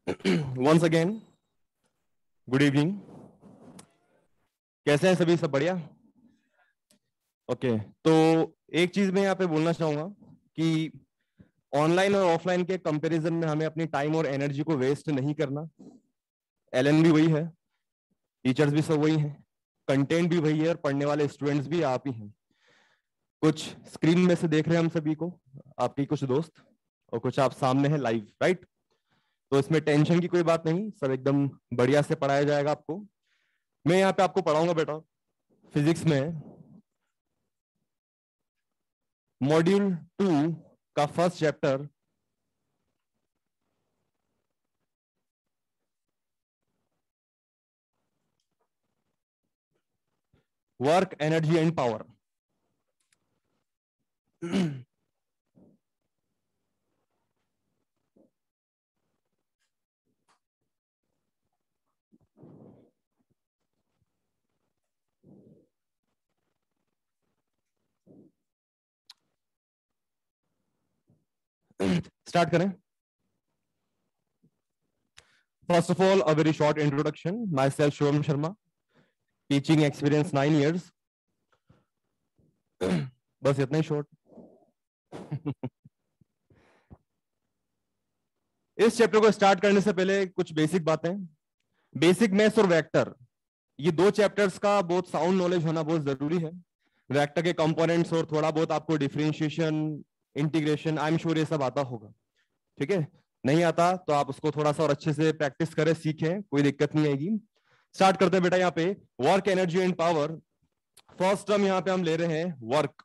Once again good evening. कैसे हैं सभी? सब बढ़िया? ओके तो एक चीज मैं यहाँ पे बोलना चाहूंगा कि ऑनलाइन और ऑफलाइन के कंपैरिजन में हमें अपनी टाइम और एनर्जी को वेस्ट नहीं करना। एलएन भी वही है, टीचर्स भी सब वही हैं, कंटेंट भी वही है और पढ़ने वाले स्टूडेंट्स भी आप ही हैं। कुछ स्क्रीन में से देख रहे हैं हम सभी को, आपकी कुछ दोस्त, और कुछ आप सामने हैं लाइव, राइट? तो इसमें टेंशन की कोई बात नहीं, सब एकदम बढ़िया से पढ़ाया जाएगा आपको। मैं यहाँ पे आपको पढ़ाऊंगा बेटा फिजिक्स में मॉड्यूल 2 का first chapter work energy and power. Start करें। First of all a very short introduction. Myself Shivam Sharma, teaching experience 9 years। बस इतना ही शॉर्ट। इस चैप्टर को स्टार्ट करने से पहले कुछ बेसिक बातें। बेसिक मैथ्स और वेक्टर, ये दो चैप्टर्स का बहुत साउंड नॉलेज होना बहुत जरूरी है। वेक्टर के कंपोनेंट्स और थोड़ा बहुत आपको differentiation, integration, I am sure ये सब आता होगा। ठीक है, नहीं आता तो आप उसको थोड़ा सा और अच्छे से प्रैक्टिस करें, सीखें, कोई दिक्कत नहीं आएगी। स्टार्ट करते हैं बेटा। यहाँ पे work energy and power, first term यहाँ पे हम ले रहे हैं वर्क।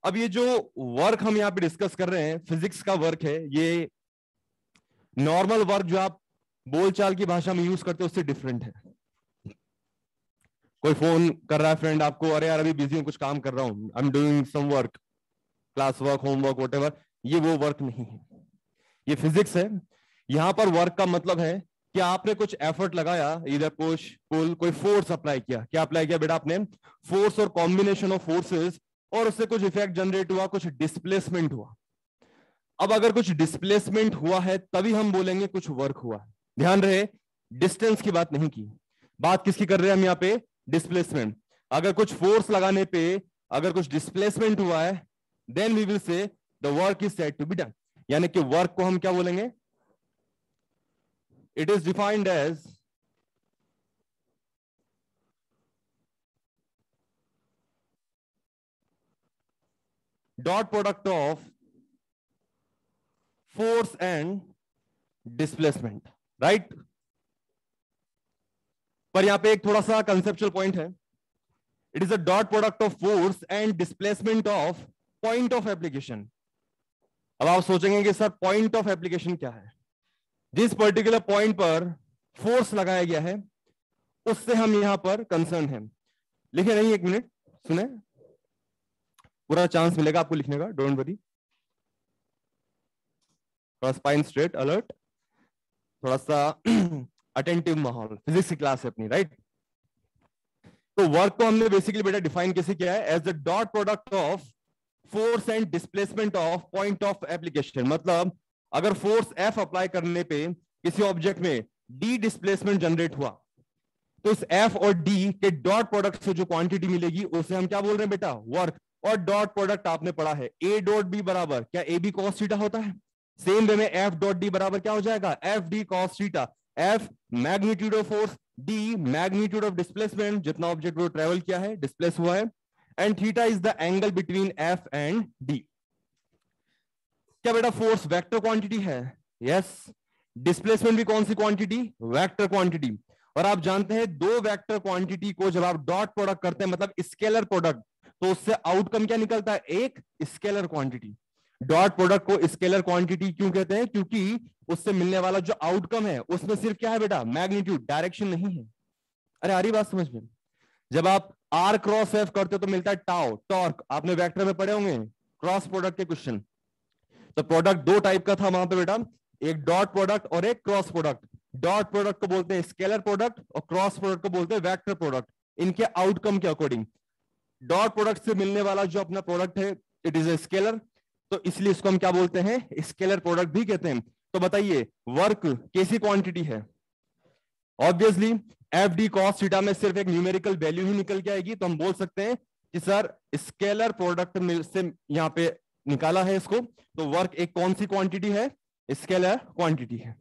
अब ये जो वर्क हम यहाँ पे डिस्कस कर रहे हैं, फिजिक्स का वर्क है, ये नॉर्मल वर्क जो आप बोलचाल की भाषा में यूज करते हो उससे डिफरेंट है। कोई फोन कर रहा है फ्रेंड आपको, अरे यार अभी बिजी हूं, कुछ काम कर रहा हूं, I am doing some work, class work, homework, whatever, ये वो वर्क नहीं है, ये फिजिक्स है। यहां पर वर्क का मतलब है कि आपने कुछ एफर्ट लगाया, इधर पुश पुल, कोई फोर्स अप्लाई किया। क्या अप्लाई किया बेटा आपने? फोर्स और कॉम्बिनेशन ऑफ फोर्सेस, और उससे कुछ इफेक्ट जनरेट हुआ, कुछ डिस्प्लेसमेंट हुआ। अब अगर कुछ डिस्प्लेसमेंट हुआ है तभी हम बोलेंगे कुछ वर्क हुआ है। ध्यान रहे, डिस्टेंस की बात नहीं की, बात किसकी कर रहे हैं हम यहाँ पे? डिस्प्लेसमेंट। अगर कुछ फोर्स लगाने पे अगर कुछ डिस्प्लेसमेंट हुआ है, then we will say the work is said to be done. यानी कि वर्क को हम क्या बोलेंगे? It is defined as dot product of force and displacement, right? पर यहां पे एक थोड़ा सा कंसेप्चुअल पॉइंट है। It is a dot product of force and displacement of point of application. अब आप सोचेंगे कि सर पॉइंट ऑफ एप्लीकेशन क्या है? जिस पर्टिकुलर पॉइंट पर फोर्स लगाया गया है उससे हम यहां पर कंसर्न हैं। लिखे नहीं, एक मिनट सुने, पूरा चांस मिलेगा आपको लिखने का, डोंट वरी। थोड़ा स्पाइन स्ट्रेट, अलर्ट, थोड़ा सा अटेंटिव माहौल, फिजिक्स की क्लास है अपनी, राइट? तो वर्क को हमने बेसिकली बेटा डिफाइन कैसे किया है? As the dot product of force and displacement of point of application. मतलब अगर फोर्स एफ अप्लाई करने पे किसी ऑब्जेक्ट में डी डिस्प्लेसमेंट जनरेट हुआ, तो इस एफ और डी के डॉट प्रोडक्ट से जो क्वांटिटी मिलेगी उसे हम क्या बोल रहे हैं बेटा? वर्क। और डॉट प्रोडक्ट आपने पढ़ा है, ए डॉट बी बराबर क्या ए बी कॉस थीटा होता है? सेम वे में एफ डॉट डी बराबर क्या हो जाएगा? F D cos theta. F magnitude of force, D magnitude of displacement, जितना ऑब्जेक्ट वो ट्रेवल किया है, डिस्प्लेस हुआ है, and theta is the angle between F and D. क्या बेटा फोर्स वेक्टर क्वांटिटी है? यस। डिस्प्लेसमेंट भी कौन सी क्वांटिटी? Vector quantity. और आप जानते हैं दो वेक्टर क्वांटिटी को जब आप डॉट प्रोडक्ट करते हैं, मतलब स्केलर प्रोडक्ट, तो उससे आउटकम क्या निकलता है? एक स्केलर क्वांटिटी। डॉट प्रोडक्ट को स्केलर क्वांटिटी क्यों कहते हैं? क्योंकि उससे मिलने वाला जो आउटकम है उसमें सिर्फ क्या है बेटा? मैग्नीट्यूड, डायरेक्शन नहीं है। अरे आ रही बात समझ में? जब आप आर क्रॉस एफ करते हो तो मिलता है टाउ, टॉर्क। आपने वेक्टर में पढ़े होंगे क्रॉस प्रोडक्ट के क्वेश्चन। तो प्रोडक्ट दो टाइप का था वहां पे बेटा, एक डॉट प्रोडक्ट और एक क्रॉस प्रोडक्ट। डॉट प्रोडक्ट को बोलते हैं स्केलर प्रोडक्ट और क्रॉस प्रोडक्ट को बोलते हैं वेक्टर प्रोडक्ट, इनके आउटकम के अकॉर्डिंग। डॉट प्रोडक्ट से मिलने वाला जो अपना प्रोडक्ट है, इट इज ए स्केलर, तो इसलिए इसको हम क्या बोलते हैं? स्केलर प्रोडक्ट भी कहते हैं। तो बताइए वर्क कैसी क्वांटिटी है? Obviously F D cos theta में सिर्फ एक न्यूमेरिकल वैल्यू ही निकल के आएगी, तो हम बोल सकते हैं कि सर स्केलर प्रोडक्ट में से यहां पे निकाला है इसको, तो वर्क एक कौन सी क्वांटिटी है? स्केलर क्वांटिटी है।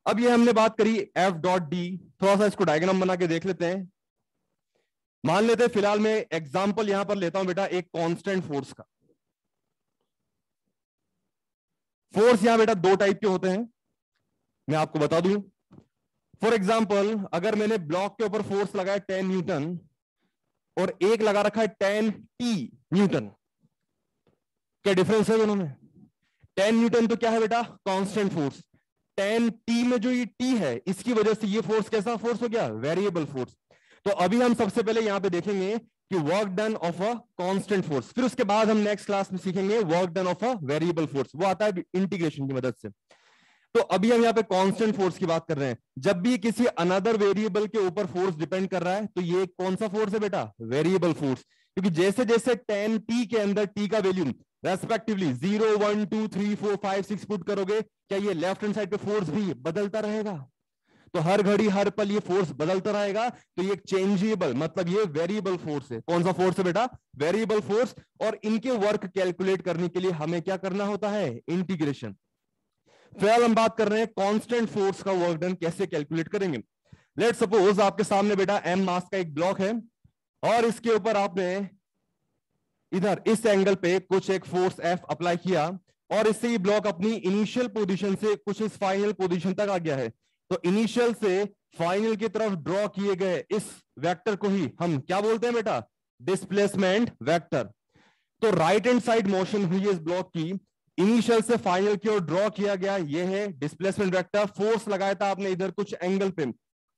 अब ये हमने बात करी एफ डॉट डी, थोड़ा सा इसको डायग्राम बना के देख लेते हैं। मान लेते हैं फिलहाल मैं एग्जांपल यहां पर लेता हूं बेटा एक कांस्टेंट फोर्स का। फोर्स यहां बेटा दो टाइप के होते हैं, मैं आपको बता दूं। फॉर एग्जांपल अगर मैंने ब्लॉक के ऊपर फोर्स लगाया 10 न्यूटन और एक लगा रखा है 10 टी न्यूटन, क्या डिफरेंस है दोनों में? 10 न्यूटन तो क्या है बेटा? Constant force. 10 टी में जो ये टी है इसकी वजह से ये फोर्स कैसा फोर्स हो गया? Variable force. तो अभी हम सबसे पहले यहां पे देखेंगे कि work done of a constant force, फिर उसके बाद हम नेक्स्ट क्लास में सीखेंगे work done of a variable force, वो आता है इंटीग्रेशन की मदद से। तो अभी हम यहाँ पे कांस्टेंट फोर्स की बात कर रहे हैं। जब भी किसी अनदर वेरिएबल के ऊपर फोर्स डिपेंड कर रहा है तो ये कौन सा फोर्स है बेटा? Variable force. क्योंकि जैसे जैसे 10 टी के अंदर टी का वैल्यू रेस्पेक्टिवली 0 1 2 3 4 5 6 पुट करोगे, क्या ये लेफ्ट हैंड साइड पे फोर्स भी बदलता रहेगा? तो हर घड़ी हर पल ये फोर्स बदलता रहेगा, तो ये चेंजेबल मतलब ये वेरिएबल फोर्स है। कौन सा फोर्स है बेटा? Variable force. और इनके वर्क कैलकुलेट करने के लिए हमें क्या करना होता है? इंटीग्रेशन। फिलहाल हम बात कर रहे हैं कांस्टेंट फोर्स का वर्क डन कैसे कैलकुलेट करेंगे। लेट सपोज आपके सामने बेटा एम मास का एक ब्लॉक है और इसके ऊपर आपने इधर इस एंगल पे कुछ एक फोर्स एफ अप्लाई किया और इससे ये ब्लॉक अपनी इनिशियल पोजीशन से कुछ इस फाइनल पोजीशन तक आ गया है। तो इनिशियल से फाइनल की तरफ ड्रॉ किए गए इस वेक्टर को ही हम क्या बोलते हैं बेटा? Displacement vector. तो राइट हैंड साइड मोशन हुई है इस ब्लॉक की, इनिशियल से फाइनल की ओर ड्रॉ किया गया, ये है डिस्प्लेसमेंट वेक्टर। फोर्स लगाया था आपने इधर कुछ एंगल पे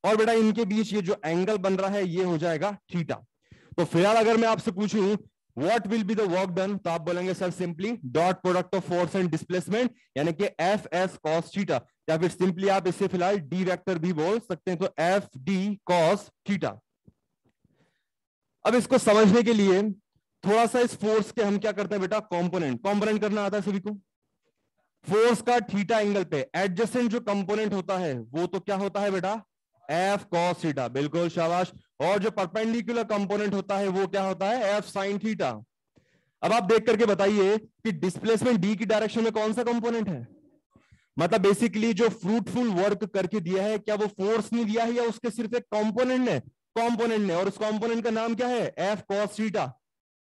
और बेटा इनके बीच ये जो एंगल बन रहा है ये हो जाएगा थीटा। तो फिलहाल अगर मैं आपसे पूछूं what will be the work done, तो आप बोलेंगे sir simply dot product of force and displacement यानी कि एफ एस कॉस थीटा, या फिर सिंपली आप इसे फिलहाल डी वेक्टर भी बोल सकते हैं, तो एफ डी कॉस थीटा। अब इसको समझने के लिए थोड़ा सा इस फोर्स के हम क्या करते हैं बेटा? कंपोनेंट करना आता है सभी को। फोर्स का थीटा एंगल पे एडजेसेंट जो कंपोनेंट होता है वो तो क्या होता है बेटा? F cos theta. बिल्कुल शाबाश। और जो परपेंडिकुलर कंपोनेंट होता है वो क्या होता है? F sine theta. अब आप देख करके बताइए कि डिस्प्लेसमेंट डी की डायरेक्शन में कौन सा कंपोनेंट है? मतलब बेसिकली जो फ्रूटफुल वर्क करके दिया है, क्या वो फोर्स नहीं दिया है या उसके सिर्फ एक कंपोनेंट ने? कंपोनेंट ने। और उस कंपोनेंट का नाम क्या है? F cos theta.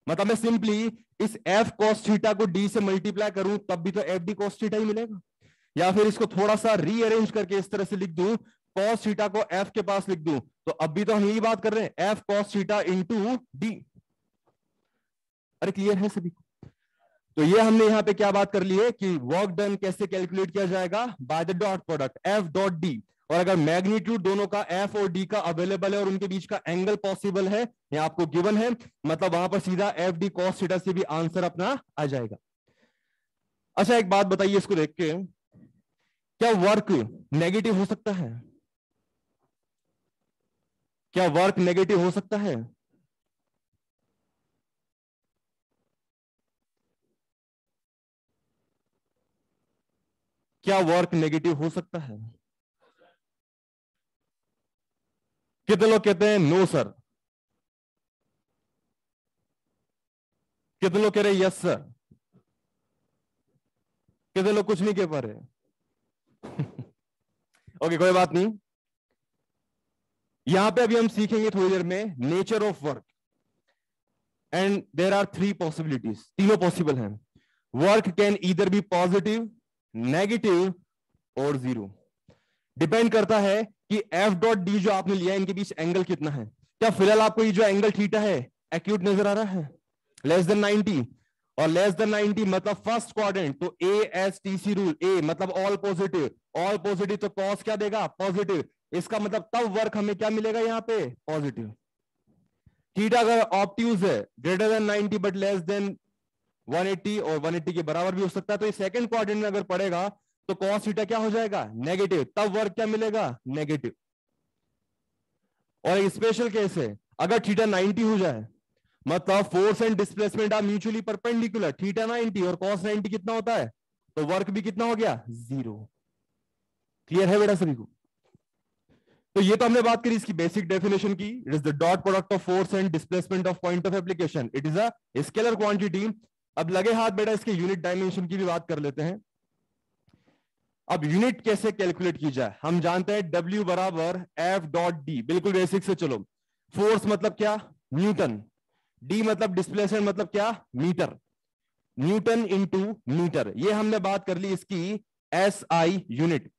मतलब मैं सिंपली इस एफ कॉस थीटा को डी से मल्टीप्लाई करूं तब भी तो एफ डी कॉस थीटा ही मिलेगा। या फिर इसको थोड़ा सा रीअरेंज करके इस तरह से लिख दूं, कॉस थीटा को एफ के पास लिख दूं, तो अब भी तो हम यही बात कर रहे हैं, F cos theta into D. अरे क्लियर है सभी को? तो ये हमने यहां पे क्या बात कर ली है कि वर्क डन कैसे कैलकुलेट किया जाएगा? By the dot product F dot D. और अगर मैग्नीट्यूड दोनों का एफ और डी का अवेलेबल है और उनके बीच का एंगल पॉसिबल है या आपको गिवन है, मतलब वहां पर सीधा एफ डी कॉस थीटा से भी आंसर अपना आ जाएगा। अच्छा एक बात बताइए इसको देख के, क्या वर्क नेगेटिव हो सकता है? क्या वर्क नेगेटिव हो सकता है? क्या वर्क नेगेटिव हो सकता है? कितने लोग कहते हैं नो सर? कितने लोग कह रहे हैं यस सर? कितने लोग कुछ नहीं कह पा रहे? ओके कोई बात नहीं। यहां पे अभी हम सीखेंगे थोड़ी देर में nature of work and there are 3 possibilities, तीनों पॉसिबल हैं। Work can either be positive, negative और जीरो। डिपेंड करता है कि एफ डॉट डी जो आपने लिया है इनके बीच एंगल कितना है। क्या फिलहाल आपको ये जो एंगल थीटा है एक्यूट नजर आ रहा है? लेस देन 90, और लेस देन 90 मतलब फर्स्ट क्वाड्रेंट, तो A S T C rule, A मतलब ऑल पॉजिटिव, ऑल पॉजिटिव तो कॉस क्या देगा? पॉजिटिव। इसका मतलब तब वर्क हमें क्या मिलेगा यहाँ पे? पॉजिटिव। थीटा अगर ऑब्ट्यूज है greater than 90 but less than 180 और 180 के बराबर भी हो सकता है, तो ये सेकंड क्वाड्रेंट में अगर पड़ेगा तो कॉस थीटा क्या हो जाएगा? नेगेटिव। तब वर्क क्या मिलेगा? नेगेटिव। और एक स्पेशल केस है, अगर थीटा 90 हो जाए मतलब force and displacement are mutually perpendicular, theta 90 और कॉस 90 कितना होता है? तो वर्क भी कितना हो गया, 0। क्लियर है बेटा सभी को? तो ये तो हमने बात करी इसकी बेसिक डेफिनेशन की। It is the dot product of force and displacement of point of application. It is a scalar quantity. अब लगे हाथ बेटा इसके यूनिट डायमेंशन की भी बात कर लेते हैं। अब यूनिट कैसे कैलकुलेट की जाए? हम जानते हैं W बराबर F.D, बिल्कुल बेसिक से। चलो, फोर्स मतलब क्या, न्यूटन। D मतलब डिस्प्लेसमेंट मतलब क्या, मीटर। न्यूटन इंटू मीटर, ये हमने बात कर ली इसकी SI यूनिट।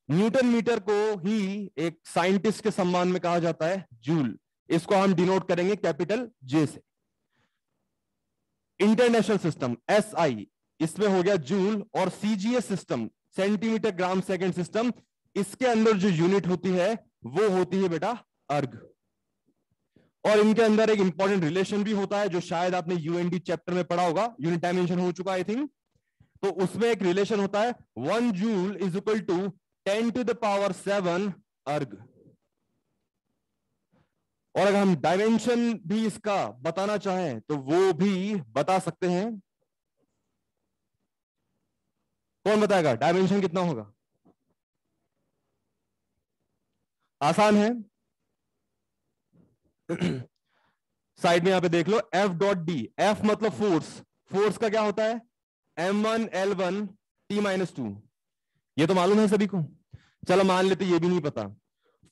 न्यूटन मीटर को ही एक साइंटिस्ट के सम्मान में कहा जाता है जूल। इसको हम डिनोट करेंगे कैपिटल J से। इंटरनेशनल सिस्टम SI, इसमें हो गया जूल। और CGS system, centimetre gram second system, इसके अंदर जो यूनिट होती है वो होती है बेटा अर्ग। और इनके अंदर एक इंपॉर्टेंट रिलेशन भी होता है जो शायद आपने UND चैप्टर में पढ़ा होगा, यूनिट डायमेंशन हो चुका आई थिंक। तो उसमें एक रिलेशन होता है 1 जूल इज इक्वल टू 10⁻⁷ अर्ग। और अगर हम डायमेंशन भी इसका बताना चाहें तो वो भी बता सकते हैं। कौन बताएगा डायमेंशन कितना होगा? आसान है। साइड में यहां पे देख लो, F.D। F मतलब फोर्स। फोर्स का क्या होता है, M1 L1 T-2। ये तो मालूम है सभी को। चलो मान लेते ये भी नहीं पता।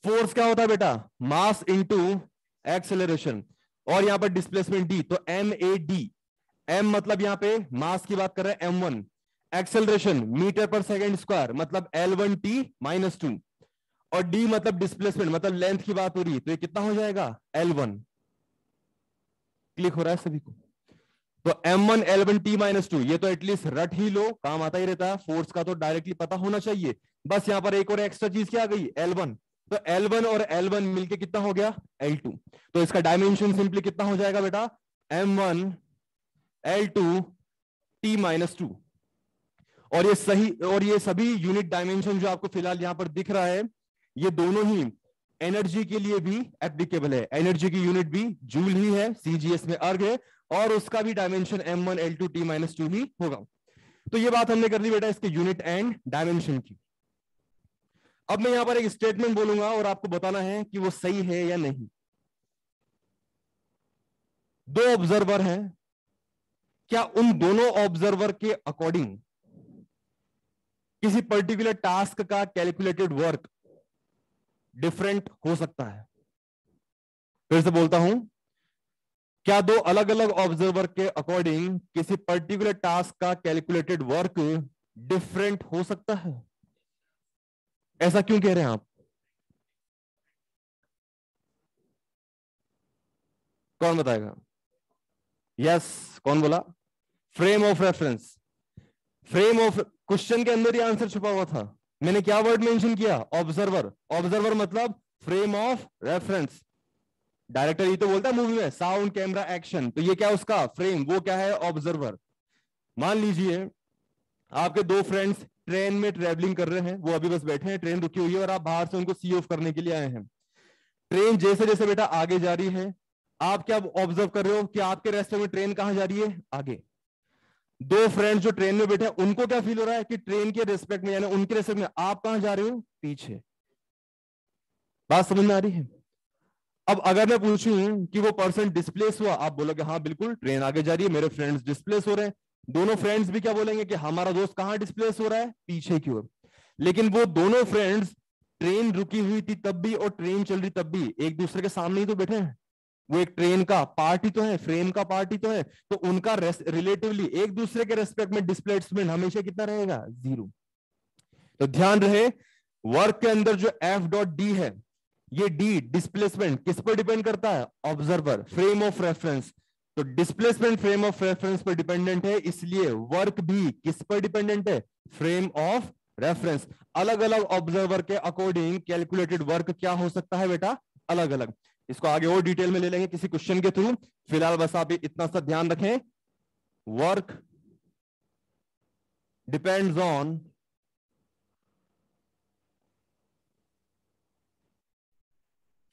फोर्स क्या होता है बेटा, मास इंटू एक्सेलरेशन। और यहां पर डिस्प्लेसमेंट D, तो MAD। M मतलब यहां पे मास की बात कर रहे हैं M1। एक्सेलरेशन मीटर पर सेकेंड स्क्वायर मतलब L1T-2। और D मतलब डिस्प्लेसमेंट मतलब लेंथ की बात हो रही है, तो ये कितना हो जाएगा, L1। क्लिक हो रहा है सभी को? तो M1 L1 T-2, ये तो एटलीस्ट रट ही लो, काम आता ही रहता है। फोर्स का तो डायरेक्टली पता होना चाहिए। बस यहां पर एक और एक्स्ट्रा चीज क्या आ गई, L1। तो L1 और L1 मिलके कितना हो गया, L2। तो इसका डायमेंशन सिंपली कितना हो जाएगा बेटा, M1 L2 T-2। और ये सही, और ये सभी यूनिट डायमेंशन जो आपको फिलहाल यहां पर दिख रहा है, ये दोनों ही एनर्जी के लिए भी एप्लीकेबल है। एनर्जी की यूनिट भी जूल ही है, CGS में अर्ग है, और उसका भी डायमेंशन M1 L2 T-2 ही होगा। तो ये बात हमने कर ली बेटा इसके यूनिट एंड डायमेंशन की। अब मैं यहां पर एक स्टेटमेंट बोलूंगा और आपको बताना है कि वो सही है या नहीं। दो ऑब्जर्वर हैं, क्या उन दोनों ऑब्जर्वर के अकॉर्डिंग किसी पर्टिकुलर टास्क का कैलकुलेटेड वर्क डिफरेंट हो सकता है? फिर से बोलता हूं, क्या दो अलग अलग ऑब्जर्वर के अकॉर्डिंग किसी पर्टिकुलर टास्क का कैलकुलेटेड वर्क डिफरेंट हो सकता है? ऐसा क्यों कह रहे हैं आप? कौन बताएगा? यस, कौन बोला? Frame of reference. Frame of, question के अंदर ही आंसर छुपा हुआ था। मैंने क्या वर्ड मेंशन किया, ऑब्जर्वर। ऑब्जर्वर मतलब फ्रेम ऑफ रेफरेंस। डायरेक्टर ये तो बोलता है मूवी में, साउंड कैमरा एक्शन, तो ये क्या उसका फ्रेम, वो क्या है, ऑब्जर्वर। मान लीजिए आपके दो फ्रेंड्स ट्रेन में ट्रेवलिंग कर रहे हैं, वो अभी बस बैठे हैं, ट्रेन रुकी हुई है और आप बाहर से उनको सी ऑफ करने के लिए आए हैं। ट्रेन जैसे जैसे बेटा आगे जा रही है, आप क्या ऑब्जर्व कर रहे हो कि आपके रास्ते में ट्रेन कहां जा रही है, आगे। दो फ्रेंड्स जो ट्रेन में बैठे हैं उनको क्या फील हो रहा है कि ट्रेन के रिस्पेक्ट में, यानी उनके रिस्पेक्ट में आप कहां जा रहे हो, पीछे। बात समझ में आ रही है? अब अगर मैं पूछूं कि वो पर्सन डिस्प्लेस हुआ, आप बोलोगे हाँ बिल्कुल ट्रेन आगे जा रही है, मेरे फ्रेंड्स डिस्प्लेस हो रहे हैं। दोनों फ्रेंड्स भी क्या बोलेंगे कि हमारा दोस्त कहां डिस्प्लेस हो रहा है, पीछे की ओर। लेकिन वो दोनों फ्रेंड्स ट्रेन रुकी हुई थी तब भी और ट्रेन चल रही तब भी एक दूसरे के सामने ही तो बैठे हैं। वो एक ट्रेन का पार्ट ही तो है, फ्रेम का पार्ट ही तो है। तो उनका रिलेटिवली एक दूसरे के रेस्पेक्ट में डिस्प्लेसमेंट हमेशा कितना रहेगा, 0। तो ध्यान रहे, वर्क के अंदर जो F.D है, ये D डिस्प्लेसमेंट किस पर डिपेंड करता है, ऑब्जर्वर, फ्रेम ऑफ रेफरेंस। तो डिस्प्लेसमेंट फ्रेम ऑफ रेफरेंस पर डिपेंडेंट है, इसलिए वर्क भी किस पर डिपेंडेंट है, फ्रेम ऑफ रेफरेंस। अलग अलग ऑब्जर्वर के अकॉर्डिंग कैलकुलेटेड वर्क क्या हो सकता है बेटा, अलग अलग। इसको आगे और डिटेल में ले लेंगे किसी क्वेश्चन के थ्रू। फिलहाल बस आप इतना सा ध्यान रखें, work depends on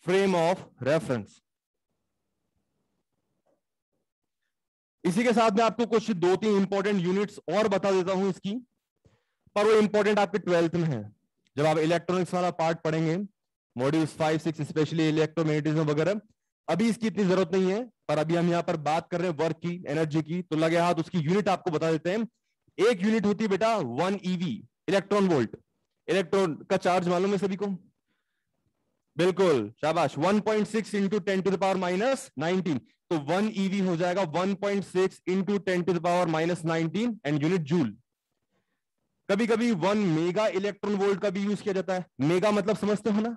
frame of reference. इसी के साथ में आपको कुछ 2-3 इंपॉर्टेंट यूनिट्स और बता देता हूं इसकी। पर वो इंपॉर्टेंट आपके 12th में है, जब आप इलेक्ट्रॉनिक्स वाला पार्ट पढ़ेंगे, मॉड्यूल्स 5 6 स्पेशली इलेक्ट्रोमैग्नेटिज्म वगैरह। अभी इसकी इतनी जरूरत नहीं है, पर अभी हम यहाँ पर बात कर रहे हैं वर्क की, एनर्जी की, तो लगे हाथ उसकी यूनिट आपको बता देते हैं। एक यूनिट होती है बेटा 1 EV, इलेक्ट्रॉन वोल्ट। इलेक्ट्रॉन का चार्ज मालूम है सभी को? बिल्कुल, शाबाश। 1.6 इंटू 10 to the power -19, तो 1 EV हो जाएगा 1.6 into 10 to the power -19 and unit joule. कभी कभी 1 मेगा इलेक्ट्रॉन वोल्ट का भी यूज किया जाता है। मेगा मतलब समझते हो ना,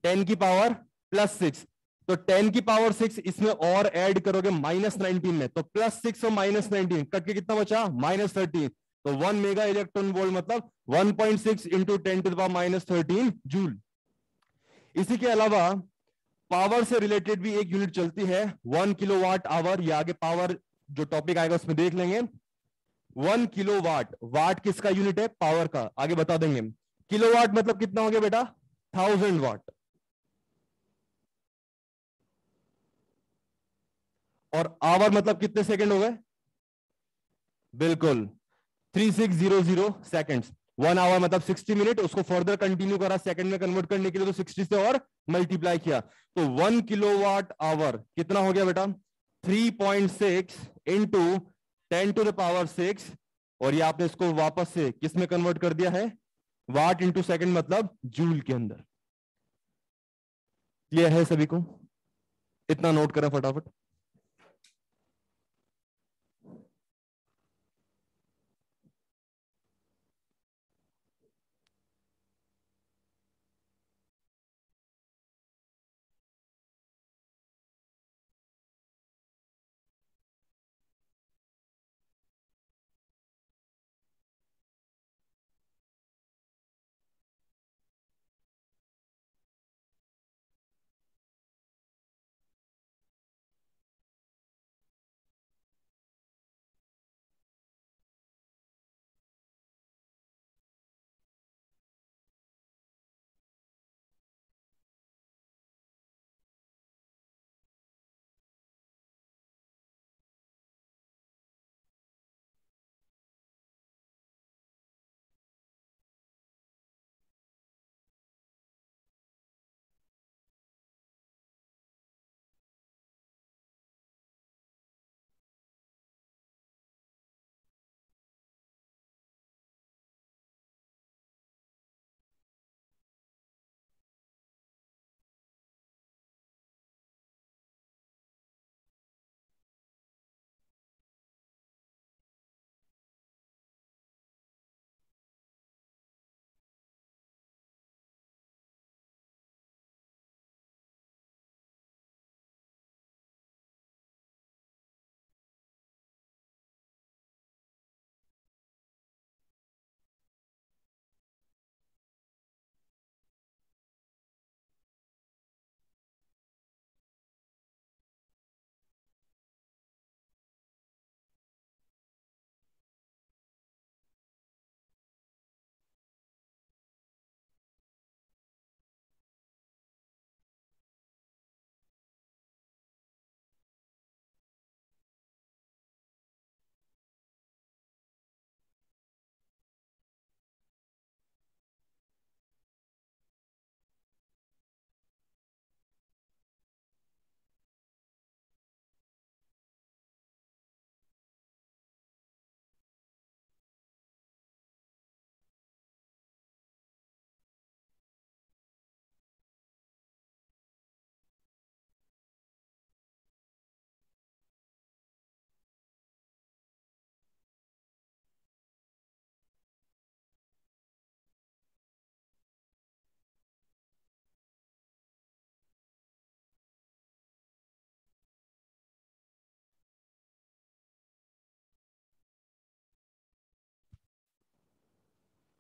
10 की पावर +6। तो 10 की पावर 6 इसमें और ऐड करोगे -19 में, तो +6 और -19 कट के कितना बचा? -13। तो 1 मेगा इलेक्ट्रॉन वोल्ट मतलब 1.6 into 10 to the power -13 joule. इसी के अलावा पावर से रिलेटेड भी एक यूनिट चलती है, 1 किलोवाट आवर। ये आगे पावर जो टॉपिक आएगा उसमें देख लेंगे। 1 किलोवाट, वाट किसका यूनिट है? पावर का, आगे बता देंगे। किलोवाट मतलब कितना हो गया बेटा? 1000 वाट। और आवर मतलब कितने सेकंड हो गए? बिल्कुल, 3600 सेकेंड्स। 1 आवर मतलब 60 मिनट, उसको फर्दर कंटिन्यू करा सेकंड में कन्वर्ट करने के लिए, तो 60 से और मल्टीप्लाई किया, तो 1 किलोवाट आवर कितना हो गया बेटा? 3.6 इंटू 10 to the power 6। और ये आपने इसको वापस से किस में कन्वर्ट कर दिया है? वाट इंटू सेकंड मतलब जूल के अंदर। क्लियर है सभी को? इतना नोट करें फटाफट।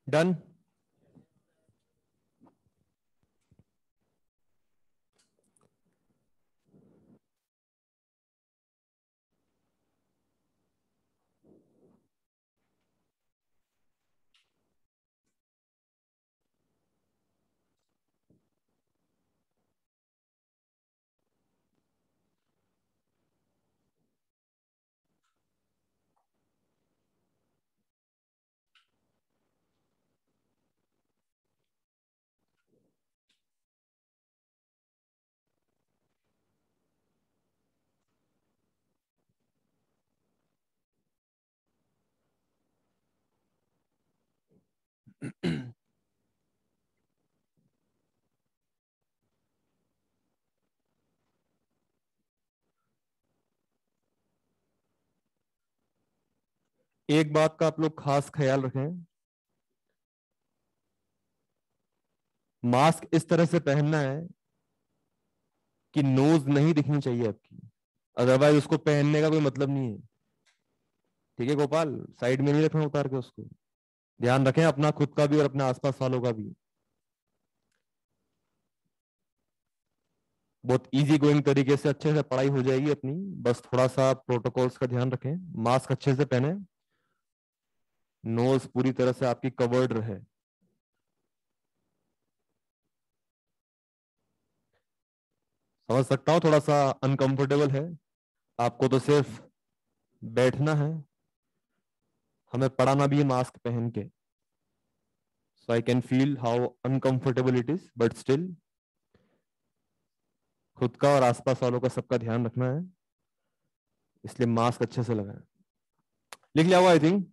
डन। एक बात का आप लोग खास ख्याल रखें, मास्क इस तरह से पहनना है कि नोज नहीं दिखनी चाहिए आपकी, अदरवाइज उसको पहनने का कोई मतलब नहीं है। ठीक है गोपाल, साइड में नहीं रखना उतार के उसको। ध्यान रखें अपना खुद का भी और अपने आसपास वालों का भी। बहुत इजी गोइंग तरीके से अच्छे से पढ़ाई हो जाएगी अपनी, बस थोड़ा सा प्रोटोकॉल्स का ध्यान रखें, मास्क अच्छे से पहने, नोज पूरी तरह से आपकी कवर्ड रहे। समझ सकता हूँ थोड़ा सा अनकंफर्टेबल है, आपको तो सिर्फ बैठना है, हमें पढ़ाना भी है मास्क पहन के। So I can feel how uncomfortable it is, but still खुद का और आसपास वालों का सबका ध्यान रखना है, इसलिए मास्क अच्छे से लगाएं। लिख लिया हुआ आई थिंक।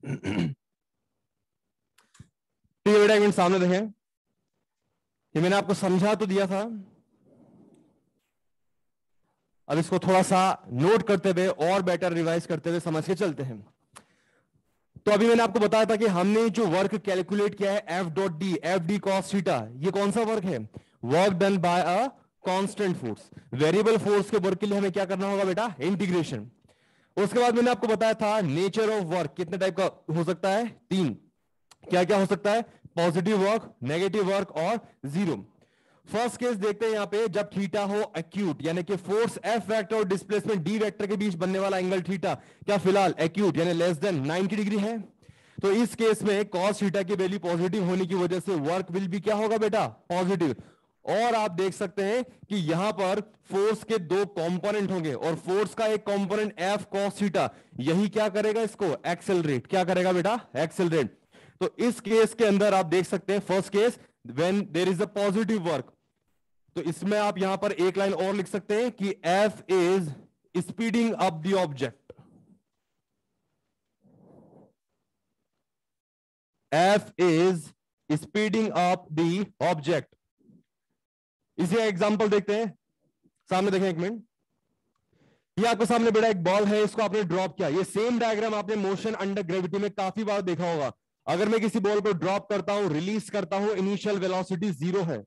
ठीक है बेटा, एक मिनट सामने देखें, ये मैंने आपको समझा तो दिया था, अब इसको थोड़ा सा नोट करते हुए और बेटर रिवाइज करते हुए समझ के चलते हैं। तो अभी मैंने आपको बताया था कि हमने जो वर्क कैलकुलेट किया है एफ डी कॉस थीटा, ये कौन सा वर्क है? Work done bye a constant force. Variable force के वर्क के लिए हमें क्या करना होगा बेटा? इंटीग्रेशन। उसके बाद मैंने आपको बताया था नेचर ऑफ वर्क कितने टाइप का हो सकता है? 3। क्या क्या हो सकता है? पॉजिटिव वर्क, नेगेटिव वर्क और जीरो। फर्स्ट केस देखते हैं यहां पे, जब थीटा हो एक्यूट, यानी कि फोर्स एफ वेक्टर और डिस्प्लेसमेंट डी वेक्टर के बीच बनने वाला एंगल थीटा क्या फिलहाल एक्यूट यानी लेस देन 90 डिग्री है। तो इस केस में कॉस थीटा की वैल्यू पॉजिटिव होने की वजह से वर्क विल भी क्या होगा बेटा? पॉजिटिव। और आप देख सकते हैं कि यहां पर फोर्स के 2 कंपोनेंट होंगे और फोर्स का एक कंपोनेंट एफ कॉस थीटा, यही क्या करेगा? इसको एक्सेलरेट। क्या करेगा बेटा? एक्सेलरेट। तो इस केस के अंदर आप देख सकते हैं, first case when there is a positive work, तो इसमें आप यहां पर एक लाइन और लिख सकते हैं कि F is speeding up the object. F is speeding up the object. इसी एग्जांपल देखते हैं, सामने देखें एक मिनट। ये आपके सामने बेटा एक बॉल है, इसको आपने ड्रॉप किया। ये सेम डायग्राम आपने मोशन अंडर ग्रेविटी में काफी बार देखा होगा। अगर मैं किसी बॉल को ड्रॉप करता हूं, रिलीज करता हूं, इनिशियल वेलोसिटी 0 है,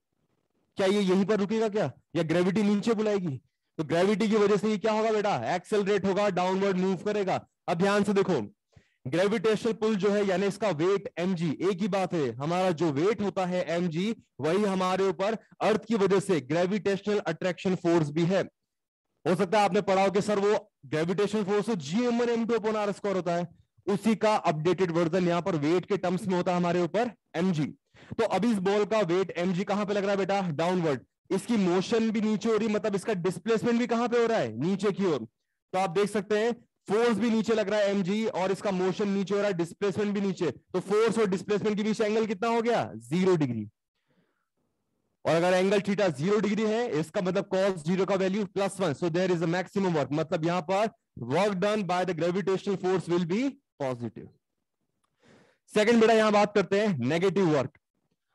क्या ये यहीं पर रुकेगा क्या? या ग्रेविटी नीचे बुलाएगी? तो ग्रेविटी की वजह से ये क्या होगा बेटा? एक्सेलरेट होगा, डाउनवर्ड मूव करेगा। अब ध्यान से देखो, ग्रेविटेशनल पुल जो है यानी इसका वेट mg, एक ही बात है, हमारा जो वेट होता है mg, वही हमारे ऊपर अर्थ की वजह से ग्रेविटेशनल अट्रैक्शन फोर्स भी है। हो सकता है आपने पढ़ा हो कि सर वो ग्रेविटेशनल फोर्स G(m1m2/r² होता है, उसी का अपडेटेड वर्जन यहां पर वेट के टर्म्स में होता है हमारे ऊपर mg। तो अभी इस बॉल का वेट mg कहां पे लग रहा है बेटा? डाउनवर्ड। इसकी मोशन भी नीचे हो रही, मतलब इसका डिस्प्लेसमेंट भी कहां पे हो रहा है? नीचे की ओर। तो आप देख सकते हैं फोर्स भी नीचे लग रहा है mg और इसका मोशन नीचे हो रहा है, डिस्प्लेसमेंट भी नीचे। तो फोर्स और डिस्प्लेसमेंट के बीच एंगल कितना हो गया? 0 डिग्री। और अगर एंगल थीटा 0 डिग्री है, इसका मतलब कॉस 0 का value +1, so there is a maximum work, मतलब यहां पर work done by the gravitational force will be positive. Second बेटा यहां बात करते हैं नेगेटिव वर्क।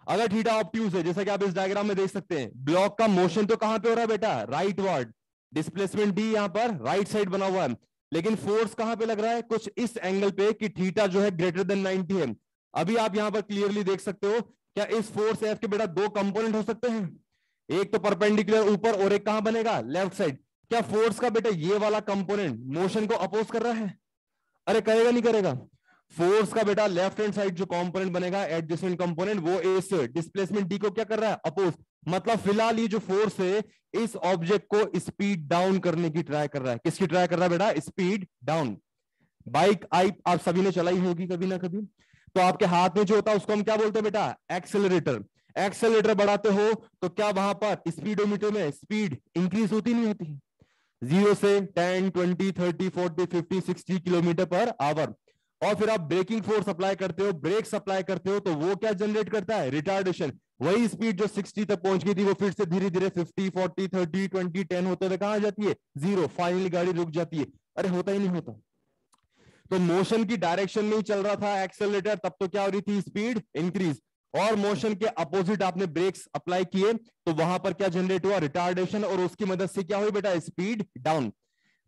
अगर थीटा ऑब्ट्यूज है, जैसा कि आप इस डायग्राम में देख सकते हैं, ब्लॉक का मोशन तो कहां पे हो रहा है बेटा? Right word. डिस्प्लेसमेंट डी यहां पर राइट साइड बना हुआ है, लेकिन फोर्स कहां पे लग रहा है? कुछ इस एंगल पे कि थीटा जो है ग्रेटर देन 90 है। अभी आप यहां पर क्लियरली देख सकते हो, क्या इस फोर्स एफ के बेटा 2 कंपोनेंट हो सकते हैं? एक तो परपेंडिकुलर ऊपर और एक कहां बनेगा? Left side. क्या फोर्स का बेटा ये वाला कंपोनेंट मोशन को अपोज कर रहा है? अरे करेगा नहीं करेगा? फोर्स का बेटा लेफ्ट हैंड साइड जो कंपोनेंट बनेगा एडजस्टमेंट कंपोनेंट, वो इस डिस्प्लेसमेंट डी को क्या कर रहा है? अपोज। मतलब फिलहाल ये जो फोर्स है इस ऑब्जेक्ट को स्पीड डाउन करने की ट्राई कर रहा है। किसकी ट्राई कर रहा है बेटा? Speed down. बाइक आप सभी ने चलाई होगी कभी ना कभी, तो आपके हाथ में जो होता है उसको हम क्या बोलते हैं बेटा? एक्सेलरेटर। एक्सेलरेटर बढ़ाते हो तो क्या वहां पर स्पीडोमीटर में स्पीड इंक्रीज होती नहीं होती? 0 से 10, 20, 30, 40, 50, 60 किलोमीटर पर आवर। और फिर आप ब्रेकिंग फोर्स अप्लाई करते हो, ब्रेक अप्लाई करते हो, तो वो क्या जनरेट करता है? रिटार्डेशन। वही स्पीड जो 60 तक पहुंच गई थी वो फिर से धीरे धीरे 50, 40, 30, 20, 10 होते हुए कहां आ जाती है? 0। फाइनली गाड़ी रुक जाती है। अरे होता ही नहीं होता। तो मोशन की डायरेक्शन में ही चल रहा था एक्सेलरेटर, तब तो क्या हो रही थी? Speed increase. और मोशन के अपोजिट आपने ब्रेक्स अप्लाई किए तो वहां पर क्या जनरेट हुआ? रिटार्डेशन। और उसकी मदद से क्या हुई बेटा? Speed down.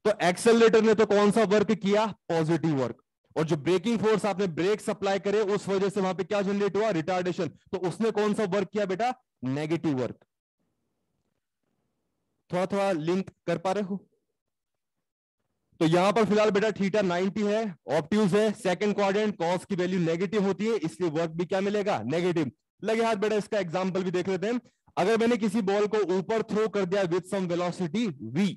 तो एक्सेलरेटर ने तो कौन सा वर्क किया? Positive work. और जो ब्रेकिंग फोर्स आपने ब्रेक अप्लाई करे उस वजह से वहां पे क्या जनरेट हुआ? रिटार्डेशन। तो उसने कौन सा वर्क किया बेटा? Negative work. थोड़ा थोड़ा लिंक कर पा रहे हो? तो यहां पर फिलहाल बेटा थीटा 90 है, ऑब्ट्यूज है, सेकंड क्वाड्रेंट, कॉस की वैल्यू नेगेटिव होती है, इसलिए वर्क भी क्या मिलेगा? नेगेटिव। लगे हाथ बेटा, इसका एग्जांपल भी देख लेते हैं। अगर मैंने किसी बॉल को ऊपर थ्रो कर दिया विद सम वेलोसिटी v,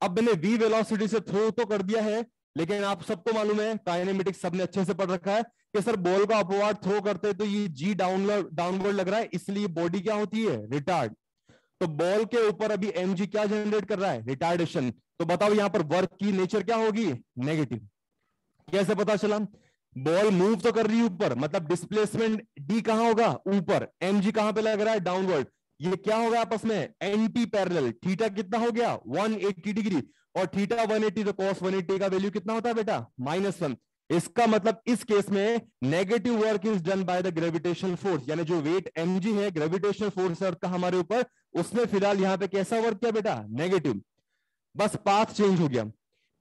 अब मैंने v वेलोसिटी से थ्रो तो कर दिया है, लेकिन आप सबको मालूम है, काइनेमेटिक्स सबने अच्छे से पढ़ रखा है कि सर बॉल को अपवर्ड थ्रो करते तो ये g डाउनवर्ड लग रहा है, इसलिए बॉडी क्या होती है? रिटार्ड। तो बॉल के ऊपर अभी mg क्या जनरेट कर रहा है? रिटार्डेशन। तो बताओ यहां पर वर्क की नेचर क्या होगी? नेगेटिव। कैसे पता चला? बॉल मूव तो कर रही है ऊपर, मतलब डिस्प्लेसमेंट डी कहां होगा? ऊपर। mg कहां पे लग रहा है? डाउनवर्ड। ये क्या होगा आपस में? Anti parallel. थीटा कितना हो गया? 180 डिग्री। और थीटा 180 तो कॉस 180 का वैल्यू कितना होता है बेटा? -1। इसका मतलब इस केस में negative work is done by the gravitational force, यानी जो वेट mg है, ग्रेविटेशनल फोर्स अर्थ का हमारे ऊपर, उसने फिलहाल यहां पे कैसा वर्क किया बेटा, नेगेटिव। बस पाथ चेंज हो गया।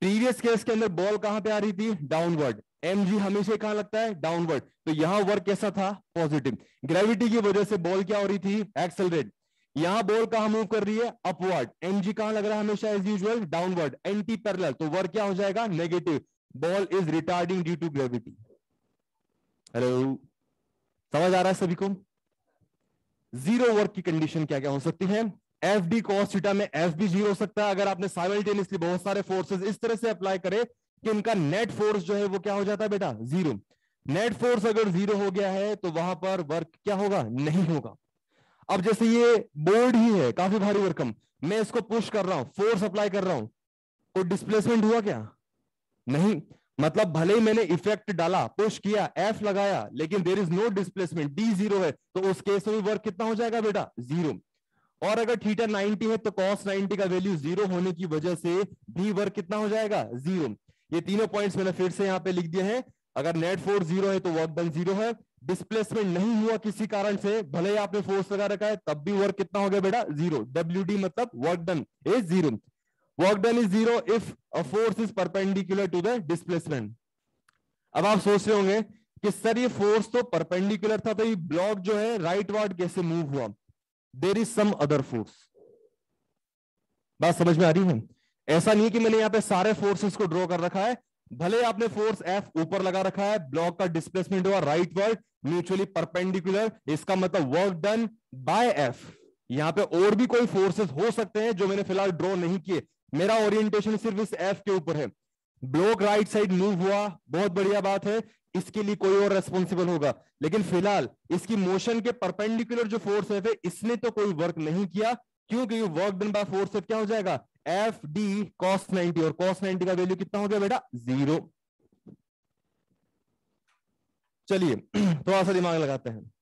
प्रीवियस केस के अंदर बॉल कहां पे आ रही थी, डाउनवर्ड, mg हमेशा कहां लगता है, डाउनवर्ड, तो यहां वर्क कैसा था, पॉजिटिव। ग्रेविटी की वजह से बॉल क्या हो रही थी, एक्सेलरेट। यहां बॉल कहां मूव कर रही है, अपवर्ड, mg कहां लग रहा है हमेशा as usual, downward, anti parallel, तो वर्क क्या हो जाएगा, negative. Ball is retarding due to gravity. Hello, समझ आ रहा है सभी को? जीरो वर्क की कंडीशन क्या क्या हो सकती है, एफ डी कॉस थीटा में एफ भी जीरो हो सकता है अगर आपने साइमल्टेनियसली बहुत सारे फोर्सेस इस तरह से अप्लाई करे कि उनका नेट फोर्स जो है वो क्या हो जाता है बेटा, जीरो। नेट फोर्स अगर जीरो हो गया है तो वहां पर वर्क क्या होगा, नहीं होगा। अब जैसे ये बोर्ड ही है, काफी भारी भरकम, मैं इसको पुश कर रहा हूं, फोर्स अप्लाई कर रहा हूं, तो डिस्प्लेसमेंट हुआ क्या, नहीं। मतलब भले ही मैंने इफेक्ट डाला, पुश किया, एफ लगाया, लेकिन there is no displacement, D zero है, तो उस केस में वर्क कितना हो जाएगा बेटा, जीरो। और अगर थीटा 90 है तो कॉस 90 का वैल्यू जीरो होने की वजह से भी वर्क कितना हो जाएगा, जीरो। ये तीनों पॉइंट्स मैंने फिर से यहां पे लिख दिए हैं। अगर नेट फोर्स जीरो है तो वर्क डन जीरो है, डिस्प्लेसमेंट नहीं हुआ किसी कारण से, भले ही आपने फोर्स लगा रखा है, तब भी वर्क कितना हो गया बेटा, जीरो। WD मतलब work done is zero. Work done is zero if a force is perpendicular to the displacement. अब आप सोच रहे होंगे कि सर ये फोर्स तो परपेंडिकुलर था, तो ये ब्लॉक जो है राइट वार्ड कैसे मूव हुआ, there is some other force. बात समझ में आ रही है? ऐसा नहीं कि मैंने यहां पे सारे फोर्सेस को ड्रॉ कर रखा है, भले आपने फोर्स एफ ऊपर लगा रखा है, ब्लॉक का डिस्प्लेसमेंट हुआ राइट वर्ड म्यूचुअली परपेंडिकुलर, इसका मतलब वर्क डन बाय एफ। यहां पे और भी कोई फोर्सेस हो सकते हैं जो मैंने फिलहाल ड्रॉ नहीं किए, मेरा ओरिएंटेशन सिर्फ इस एफ के ऊपर है। ब्लॉक राइट साइड मूव हुआ, बहुत बढ़िया बात है, इसके लिए कोई और रेस्पॉन्सिबल होगा, लेकिन फिलहाल इसकी मोशन के परपेंडिकुलर जो फोर्स है इसने तो कोई वर्क नहीं किया, क्योंकि वर्क डन बाय फोर्स क्या हो जाएगा, एफ डी कॉस 90, और कॉस 90 का वैल्यू कितना हो गया बेटा, जीरो। चलिए थोड़ा सा दिमाग लगाते हैं।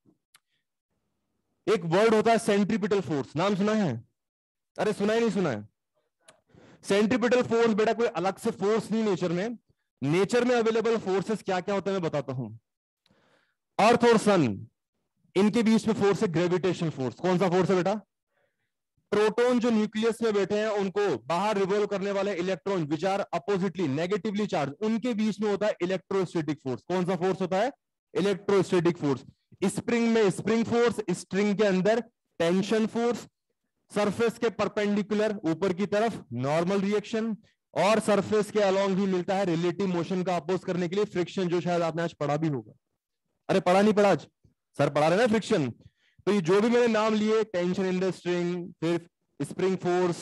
एक वर्ड होता है सेंट्रीपिटल फोर्स, नाम सुना है? अरे सुना ही नहीं सुना है? सेंट्रीपिटल फोर्स बेटा कोई अलग से फोर्स नहीं नेचर में, नेचर में अवेलेबल फोर्सेस क्या क्या होते हैं मैं बताता हूं। अर्थ और सन, इनके बीच में फोर्स है ग्रेविटेशनल फोर्स। कौन सा फोर्स है बेटा? प्रोटॉन जो न्यूक्लियस में बैठे हैं उनको बाहर रिवॉल्व करने वाले electron which are oppositely negatively charge, उनके बीच में होता है इलेक्ट्रोस्टैटिक फोर्स। कौन सा फोर्स होता है? Electrostatic force. स्प्रिंग में स्प्रिंग फोर्स, स्ट्रिंग के अंदर टेंशन फोर्स, सरफेस के परपेंडिकुलर ऊपर की तरफ नॉर्मल रिएक्शन, और सरफेस के अलोंग भी मिलता है रिलेटिव मोशन का अपोज करने के लिए फ्रिक्शन, जो शायद आपने आज पढ़ा भी होगा। अरे पढ़ा नहीं पढ़ा आज? सर पढ़ा रहे ना फ्रिक्शन। तो ये जो भी मैंने नाम लिए, टेंशन इन द स्ट्रिंग, फिर spring force,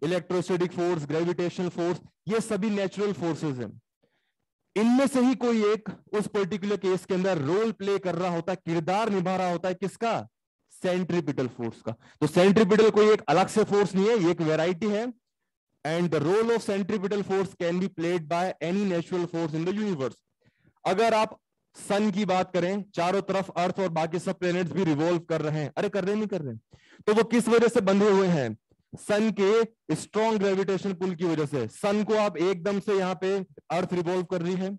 electrostatic force, gravitational force, ये सभी नेचुरल फोर्सेस हैं। इनमें से ही कोई एक उस पर्टिकुलर केस के अंदर रोल प्ले कर रहा होता है, किरदार निभा रहा होता है, किसका? सेंट्रीपिटल फोर्स का। तो सेंट्रीपिटल कोई एक अलग से फोर्स नहीं है, ये एक वेराइटी है। And the role of centripetal force can be played by any natural force in the universe. अगर आप सन की बात करें, चारों तरफ अर्थ और बाकी सब प्लैनेट्स भी रिवॉल्व कर रहे हैं, अरे कर रहे नहीं कर रहे, तो वो किस वजह से बंधे हुए हैं? सन के स्ट्रॉन्ग ग्रेविटेशन पुल की वजह से। सन को आप एकदम से यहां पे अर्थ रिवॉल्व कर रही है,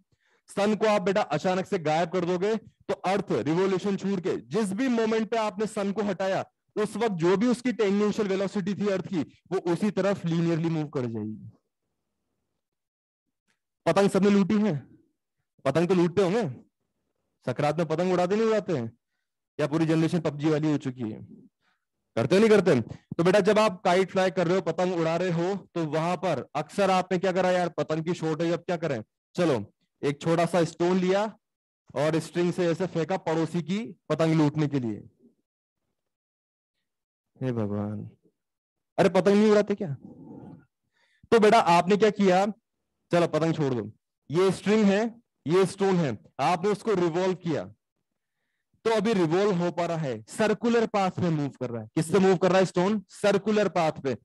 सन को आप बेटा अचानक से गायब कर दोगे तो अर्थ रिवोल्यूशन छोड़ के जिस भी मोमेंट पे आपने सन को हटाया, उस वक्त जो भी उसकी टेंजेंशियल वेलोसिटी थी अर्थ की, वो उसी तरफ लीनियरली मूव कर जाएगी। पतंग सबने लूटी है? पतंग तो लूटते होंगे, सकरात में पतंग उड़ाते नहीं उड़ाते हैं? या पूरी जनरेशन पबजी वाली हो चुकी है? करते नहीं करते? तो बेटा जब आप काइट फ्लाई कर रहे हो, पतंग उड़ा रहे हो, तो वहां पर अक्सर आपने क्या करा यार, पतंग की शॉर्टेज, अब क्या करें, चलो एक छोटा सा स्टोन लिया और स्ट्रिंग से ऐसे फेंका पड़ोसी की पतंग लूटने के लिए। हे भगवान, अरे पतंग नहीं उड़ाते क्या? तो बेटा आपने क्या किया, चलो पतंग छोड़ दो, ये स्ट्रिंग है, ये स्टोन है, आपने उसको रिवॉल्व किया, तो अभी रिवॉल्व हो पा रहा है, सर्कुलर पाथ में मूव कर रहा है। किससे मूव कर रहा है स्टोन? सर्कुलर पाथ पे।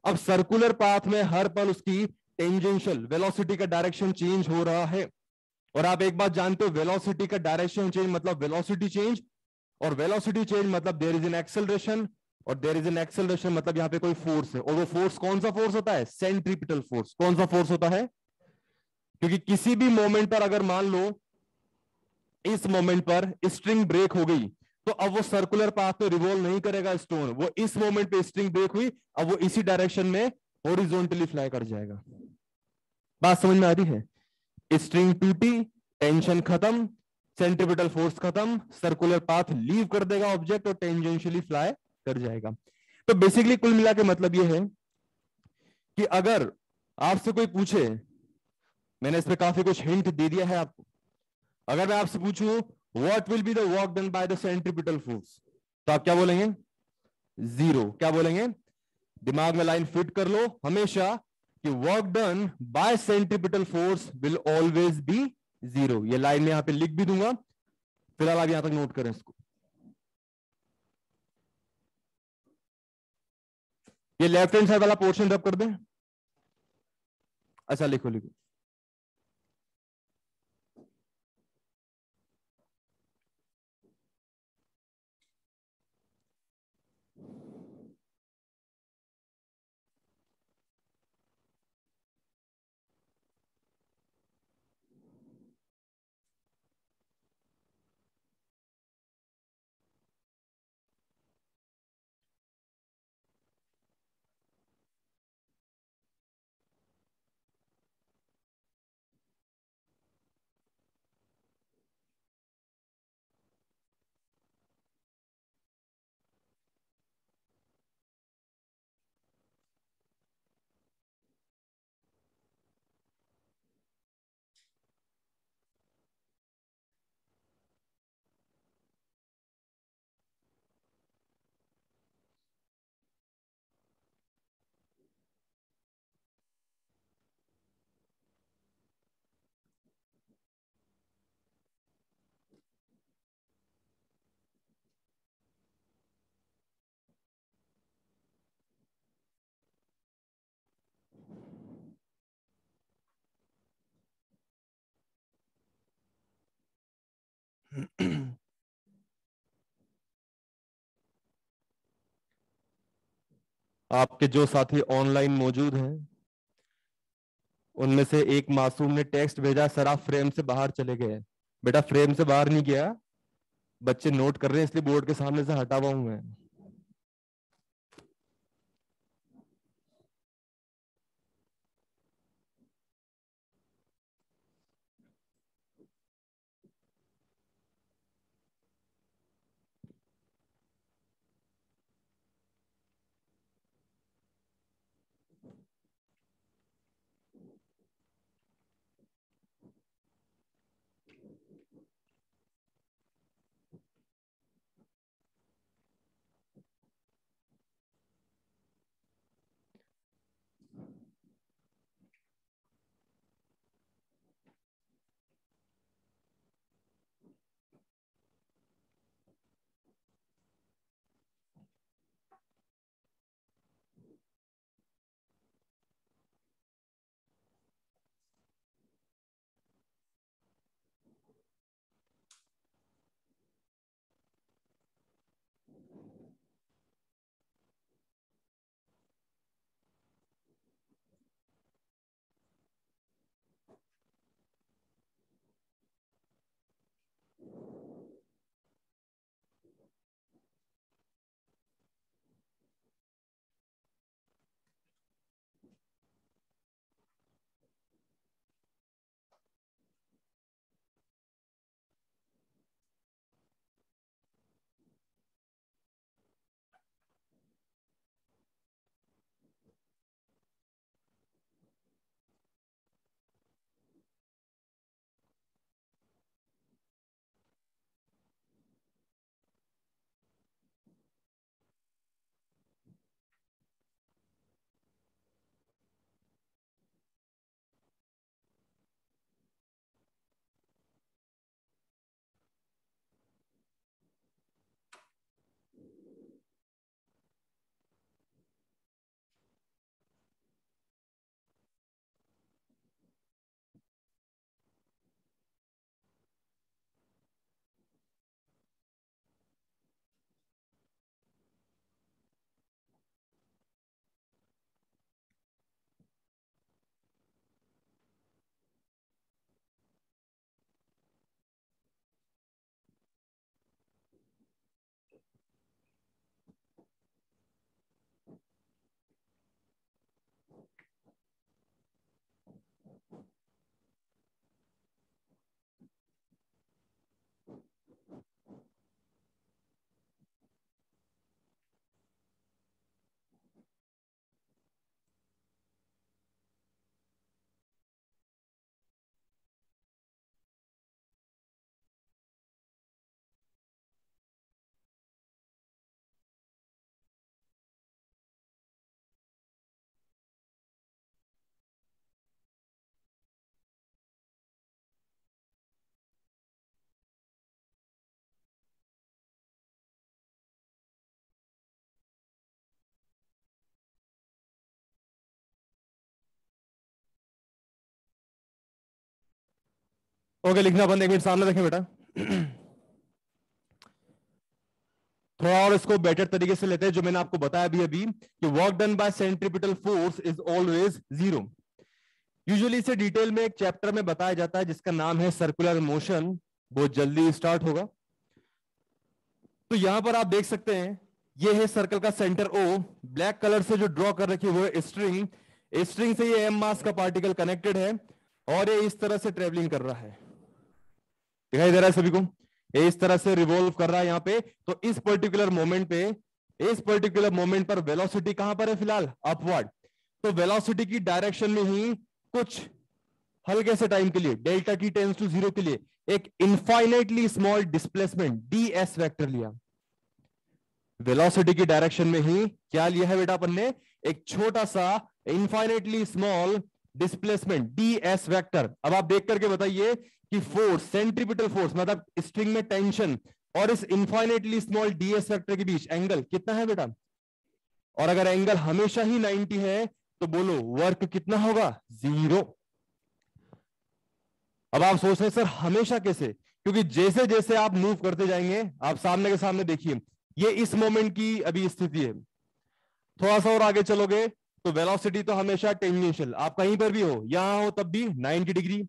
अब सर्कुलर पाथ में हर पल उसकी टेंजेंशियल वेलोसिटी का डायरेक्शन चेंज हो रहा है। और आप एक बात जानते हो, वेलोसिटी का डायरेक्शन चेंज मतलब वेलोसिटी चेंज, और वेलोसिटी चेंज मतलब देयर इज एन एक्सेलरेशन, और देयर इज एन एक्सेलरेशन मतलब यहां पे कोई फोर्स है, और वो फोर्स कौन सा फोर्स होता है? Centripetal force. कौन सा फोर्स होता है? क्योंकि किसी भी मोमेंट पर अगर मान लो इस मोमेंट पर स्ट्रिंग ब्रेक हो गई, तो अब वो सर्कुलर पाथ में रिवॉल्व नहीं करेगा स्टोन, वो इस मोमेंट पे स्ट्रिंग ब्रेक हुई, अब वो इसी डायरेक्शन में हॉरिजॉन्टली फ्लाई कर जाएगा। बात समझ में आ रही है? स्ट्रिंग टूटी, टेंशन खत्म, सेंट्रीपिटल फोर्स खत्म, सर्कुलर पाथ लीव कर देगा ऑब्जेक्ट और टेंजेंशियली फ्लाई कर जाएगा। तो बेसिकली कुल मिला के मतलब यह है कि अगर आपसे कोई पूछे, मैंने इस पे काफी कुछ हिंट दे दिया है आपको, अगर मैं आपसे पूछूं what will be the work done by the centripetal force, तो आप क्या बोलेंगे? जीरो। क्या बोलेंगे? दिमाग में लाइन फिट कर लो हमेशा कि work done bye centripetal force will always be zero. ये लाइन में यहां पे लिख भी दूंगा, फिलहाल आप यहां तक नोट करें इसको। ये लेफ्ट हैंड साइड वाला पोर्शन रब कर दें। अच्छा लिखो लिखो। आपके जो साथी ऑनलाइन मौजूद हैं उनमें से एक मासूम ने टेक्स्ट भेजा, सर आप फ्रेम से बाहर चले गए। बेटा फ्रेम से बाहर नहीं गया, बच्चे नोट कर रहे हैं इसलिए बोर्ड के सामने से हटा हुआ हूं मैं। ओके, लिखना बंद, 1 मिनट सामने देखें बेटा। थोड़ा और इसको बेटर तरीके से लेते हैं, जो मैंने आपको बताया अभी अभी कि work done bye centripetal force is always zero. Usually इसे डिटेल में एक चैप्टर में बताया जाता है जिसका नाम है सर्कुलर मोशन, बहुत जल्दी स्टार्ट होगा। तो यहां पर आप देख सकते हैं, ये है सर्कल का सेंटर ओ, ब्लैक कलर से जो ड्रॉ कर रखी हुई है स्ट्रिंग, स्ट्रिंग से ये एम मास का पार्टिकल कनेक्टेड है और ये इस तरह से ट्रेवलिंग कर रहा है, दिखाई दे रहा है सभी को, ये इस तरह से रिवॉल्व कर रहा है यहाँ पे। तो इस पर्टिकुलर मोमेंट पे, इस पर्टिकुलर मोमेंट पर वेलोसिटी कहां पर है फिलहाल, अपवर्ड। तो वेलोसिटी की डायरेक्शन में ही कुछ हल्के से टाइम के लिए, डेल्टा टी टेंस टू 0 के लिए, एक infinitely small displacement D S vector लिया। वेलोसिटी की डायरेक्शन में ही क्या लिया है बेटा अपन ने, एक छोटा सा infinitely small displacement D S vector. अब आप देख करके बताइए कि फोर्स, सेंट्रीपिटल फोर्स मतलब स्ट्रिंग में टेंशन और इस infinitely small D S vector के बीच एंगल कितना है बेटा। और अगर एंगल हमेशा ही 90 है तो बोलो वर्क कितना होगा, 0। अब आप सोच रहे हैं सर हमेशा कैसे, क्योंकि जैसे जैसे आप मूव करते जाएंगे, आप सामने के सामने देखिए, ये इस मोमेंट की अभी स्थिति है, थोड़ा सा और आगे चलोगे तो वेलोसिटी तो हमेशा टेंजेंशियल, आप कहीं पर भी हो, यहां हो तब भी 90 डिग्री,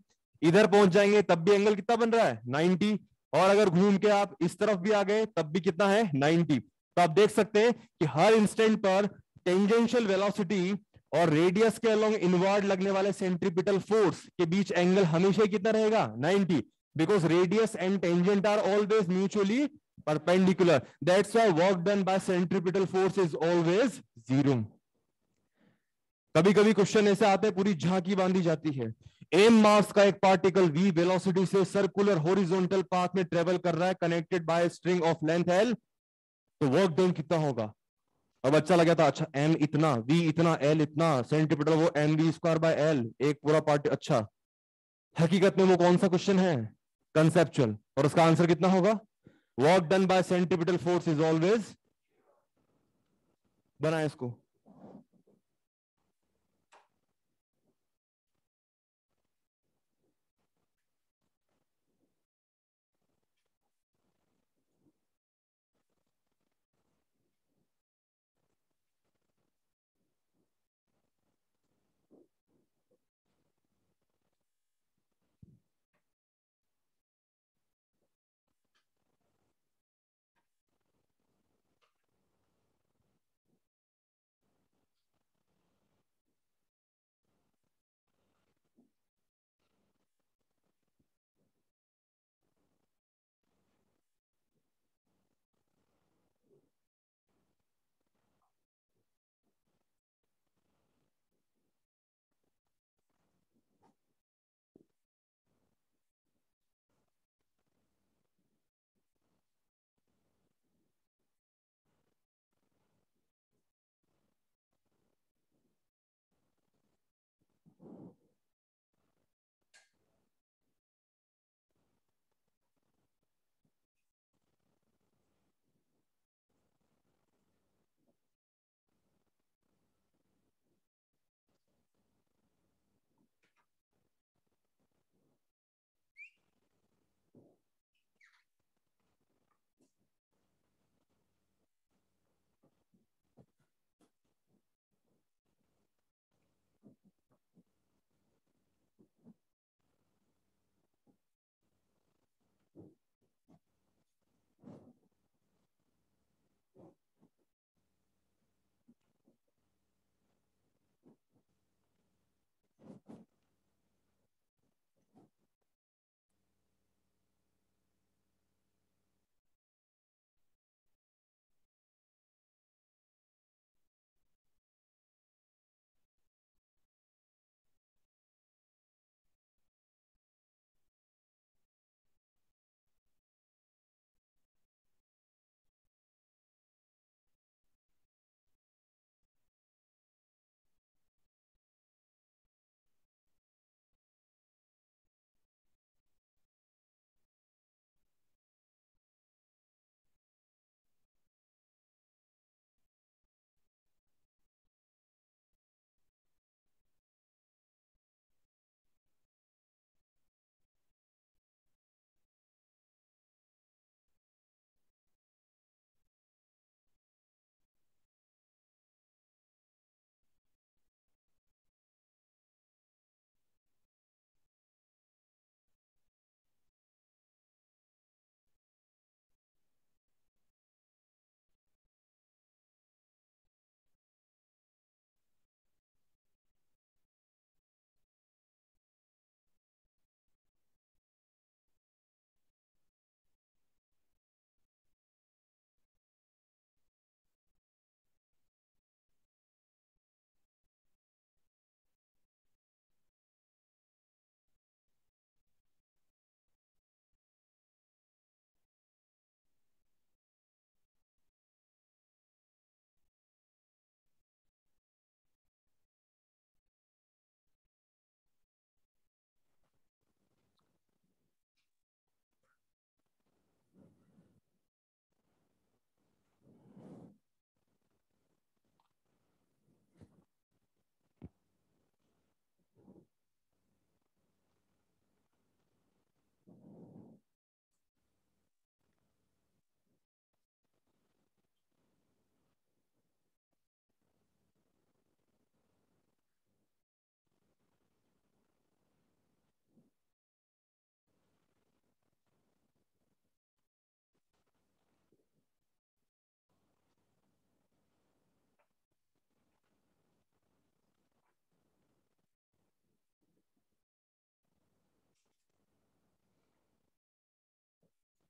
इधर पहुंच जाएंगे तब भी एंगल कितना बन रहा है, 90। और अगर घूम के आप इस तरफ भी आ गए तब भी कितना है, 90। तो आप देख सकते हैं कि हर इंस्टेंट पर टेंजेंशियल वेलोसिटी और रेडियस के अलोंग इनवर्ड लगने वाले सेंट्रीपिटल फोर्स के बीच एंगल हमेशा कितना रहेगा, 90, because radius and tangent are always mutually perpendicular. That's why work done by centripetal force is always 0. कभी कभी क्वेश्चन ऐसे आते हैं, पूरी झांकी बांधी जाती है, एम मास का एक पार्टिकल v वेलोसिटी से सर्कुलर हॉरिजॉन्टल पाथ में ट्रेवल कर रहा है connected by string of length l, तो वर्क डन कितना होगा। अब अच्छा लगा था, अच्छा m इतना, v इतना, l इतना, सेंटीमीटर वो M V square by l, एक पूरा पार्ट। अच्छा हकीकत में वो कौन सा क्वेश्चन है, कंसेप्चुअल, और उसका आंसर कितना होगा, work done bye centripetal force is always, बनाए इसको।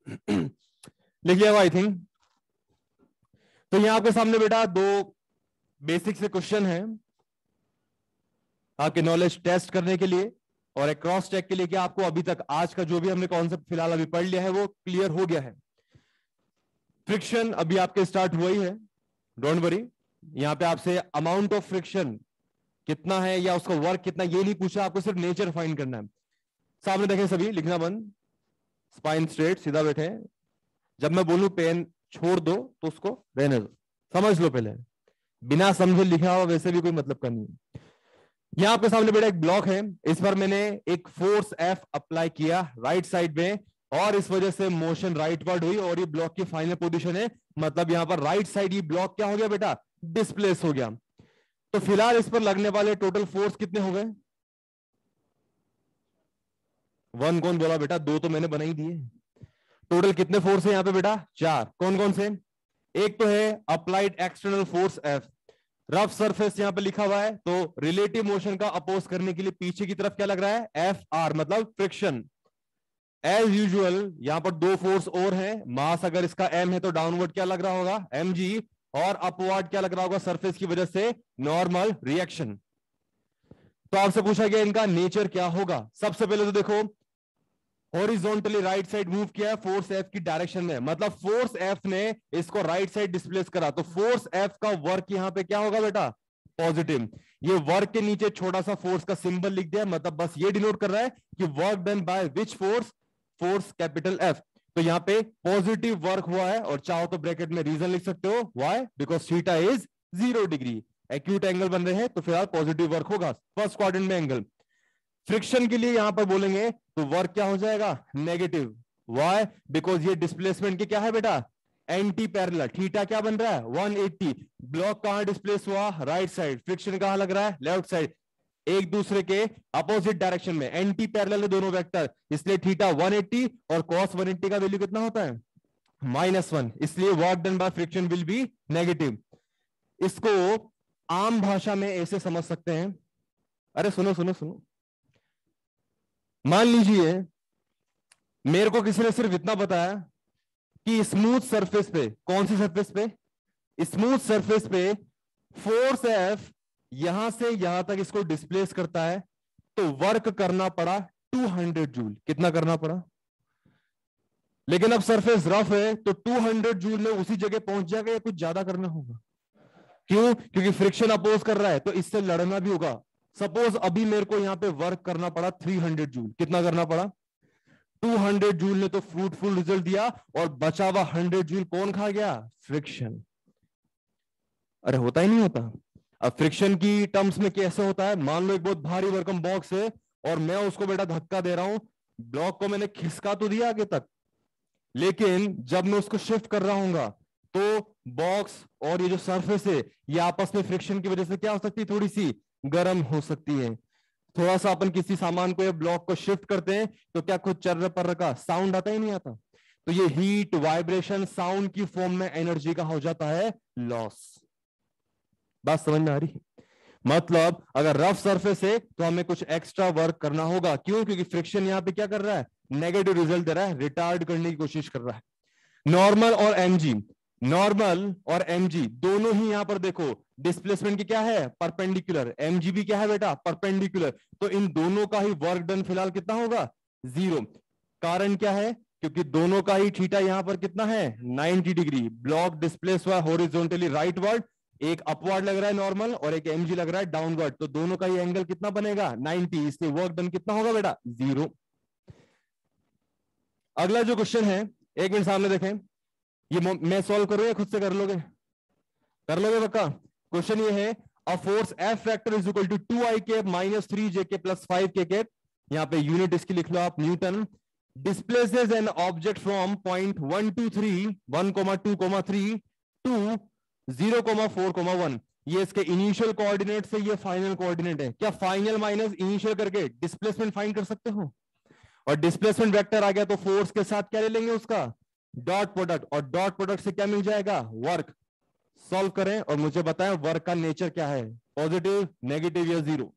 लिख लिया आई थिंक। तो यहां आपके सामने बेटा दो बेसिक से क्वेश्चन है आपके नॉलेज टेस्ट करने के लिए और एक क्रॉस चेक के लिए कि आपको अभी तक आज का जो भी हमने कॉन्सेप्ट फिलहाल अभी पढ़ लिया है वो क्लियर हो गया है। फ्रिक्शन अभी आपके स्टार्ट हुआ ही है, डोंट वरी। यहां पे आपसे अमाउंट ऑफ फ्रिक्शन कितना है या उसका वर्क कितना ये नहीं पूछा, आपको सिर्फ नेचर फाइंड करना है। सामने देखें सभी, लिखना बंद, स्पाइन स्ट्रेट, सीधा बैठे। जब मैं बोलूं पेन छोड़ दो तो उसको रहने दो, समझ लो पहले, बिना समझे लिखा हुआ वैसे भी कोई मतलब का नहीं है। यहां आपके सामने बेटा एक ब्लॉक है, इस पर मैंने एक फोर्स एफ अप्लाई किया राइट साइड में और इस वजह से मोशन राइटवर्ड हुई और ये ब्लॉक की फाइनल पोजीशन है। मतलब यहां पर राइट साइड ये ब्लॉक क्या हो गया बेटा, डिस्प्लेस हो गया। तो फिलहाल इस पर लगने वाले टोटल फोर्स कितने हो गए? 1 कौन बोला बेटा? 2 तो मैंने बना ही दिए। टोटल कितने फोर्स है यहां पे बेटा? 4। कौन कौन से? एक तो है applied external force F, rough surface यहां पे लिखा हुआ है, तो रिलेटिव मोशन का अपोज करने के लिए पीछे की तरफ क्या लग रहा है? एफ आर, मतलब फ्रिक्शन। एज यूजुअल यहां पर 2 फोर्स और हैं, मास अगर इसका एम है तो डाउनवर्ड क्या लग रहा होगा? एम जी, और अपवर्ड क्या लग रहा होगा? सरफेस की वजह से नॉर्मल रिएक्शन। तो आपसे पूछा गया इनका नेचर क्या होगा। सबसे पहले तो देखो, हॉरिजॉन्टली राइट साइड मूव किया है फोर्स एफ की डायरेक्शन में, मतलब फोर्स एफ ने इसको राइट साइड डिस्प्लेस करा, तो फोर्स एफ का वर्क यहां पे क्या होगा बेटा? पॉजिटिव। ये वर्क के नीचे छोटा सा फोर्स का सिंबल लिख दिया, मतलब बस ये डिनोट कर रहा है कि work done by which force? Force capital F. तो यहां पे पॉजिटिव वर्क हुआ है और चाहो तो ब्रैकेट में रीजन लिख सकते हो, why? Because theta is 0 degree, acute angle बन रहे हैं तो फिलहाल पॉजिटिव वर्क होगा फर्स्ट क्वाड्रेंट में एंगल। फ्रिक्शन के लिए यहां पर बोलेंगे तो वर्क क्या हो जाएगा? नेगेटिव। व्हाई? बिकॉज ये डिस्प्लेसमेंट की क्या है बेटा? Anti parallel. थीटा क्या बन रहा है? 180। ब्लॉक कहां डिस्प्लेस हुआ? Right side. फ्रिक्शन कहां लग रहा है? Left side. एक दूसरे के अपोजिट डायरेक्शन में, एंटी पैरेलल है दोनों वेक्टर, इसलिए थीटा 180 और कॉस 180 का वैल्यू कितना होता है? -1, इसलिए work done by friction will be negative. इसको आम भाषा में ऐसे समझ सकते हैं, अरे सुनो सुनो सुनो, मान लीजिए मेरे को किसी ने सिर्फ इतना बताया कि स्मूथ सरफेस पे, कौन सी सरफेस पे? स्मूथ सरफेस पे फोर्स एफ यहां से यहां तक इसको डिस्प्लेस करता है, तो वर्क करना पड़ा 200 जूल। कितना करना पड़ा? लेकिन अब सरफेस रफ है तो 200 जूल में उसी जगह पहुंच जाएगा या कुछ ज्यादा करना होगा? क्यों? क्योंकि फ्रिक्शन अपोज कर रहा है तो इससे लड़ना भी होगा। सपोज अभी मेरे को यहां पे वर्क करना पड़ा 300 जूल। कितना करना पड़ा? 200 जूल ने तो फ्रूटफुल रिजल्ट दिया और बचा हुआ 100 जूल कौन खा गया? फ्रिक्शन। अरे होता ही नहीं होता। अब फ्रिक्शन की टर्म्स में कैसे होता है? मान लो एक बहुत भारी भरकम बॉक्स है और मैं उसको बेटा धक्का दे रहा हूं, ब्लॉक को मैंने खिसका तो दिया आगे तक, लेकिन जब मैं उसको शिफ्ट कर रहा हूंगा तो बॉक्स और ये जो सरफेस है ये आपस में फ्रिक्शन की वजह से क्या हो सकती है? थोड़ी सी गर्म हो सकती है। थोड़ा सा अपन किसी सामान को या ब्लॉक को शिफ्ट करते हैं तो क्या कुछ चर्र पर्र का साउंड आता ही नहीं आता? तो ये हीट, वाइब्रेशन, साउंड की फॉर्म में एनर्जी का हो जाता है लॉस। बात समझ में आ रही? मतलब अगर रफ सरफेस है तो हमें कुछ एक्स्ट्रा वर्क करना होगा। क्यों? क्योंकि फ्रिक्शन यहां पे क्या कर रहा है? नेगेटिव रिजल्ट दे रहा है, रिटार्ड करने की कोशिश कर रहा है। नॉर्मल और एमजी, नॉर्मल और एमजी दोनों ही यहां पर देखो डिस्प्लेसमेंट की क्या है? परपेंडिकुलर। एमजी भी क्या है बेटा? परपेंडिकुलर। तो इन दोनों का ही वर्क डन फिलहाल कितना होगा? 0। कारण क्या है? क्योंकि दोनों का ही थीटा यहां पर कितना है? 90 डिग्री। ब्लॉक डिस्प्लेस हुआ हॉरिजॉन्टली राइटवर्ड, एक अपवर्ड लग रहा है नॉर्मल और एक एमजी लग रहा है डाउनवर्ड, तो दोनों का ही एंगल कितना बनेगा? 90, इसलिए वर्क डन कितना होगा बेटा? 0। अगला जो क्वेश्चन है, एक मिनट सामने देखें, ये मैं सॉल्व करूं या खुद से कर लोगे? कर लोगे पक्का? क्वेश्चन ये है, a force F factor is equal to 2i cap minus 3j k plus 5k cap, यहां पे यूनिट इसकी लिख लो आप newton, displaces an object from point 1 2 3 1,2,3 to 0,4,1। ये इसके इनिशियल कोऑर्डिनेट से ये फाइनल कोऑर्डिनेट है। क्या फाइनल माइनस इनिशियल करके डिस्प्लेसमेंट फाइंड कर सकते हो? और डिस्प्लेसमेंट वेक्टर आ गया तो फोर्स के साथ क्या ले लेंगे? उसका डॉट प्रोडक्ट, और डॉट प्रोडक्ट से क्या मिल जाएगा? वर्क। सॉल्व करें और मुझे बताएं वर्क का नेचर क्या है, पॉजिटिव, नेगेटिव या 0?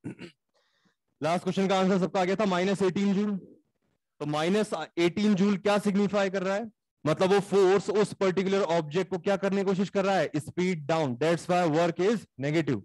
लास्ट क्वेश्चन का आंसर सबका आ गया था -18 जूल। तो -18 जूल क्या सिग्निफाई कर रहा है? मतलब वो फोर्स उस पर्टिकुलर ऑब्जेक्ट को क्या करने की कोशिश कर रहा है? Speed down. That's why work is negative.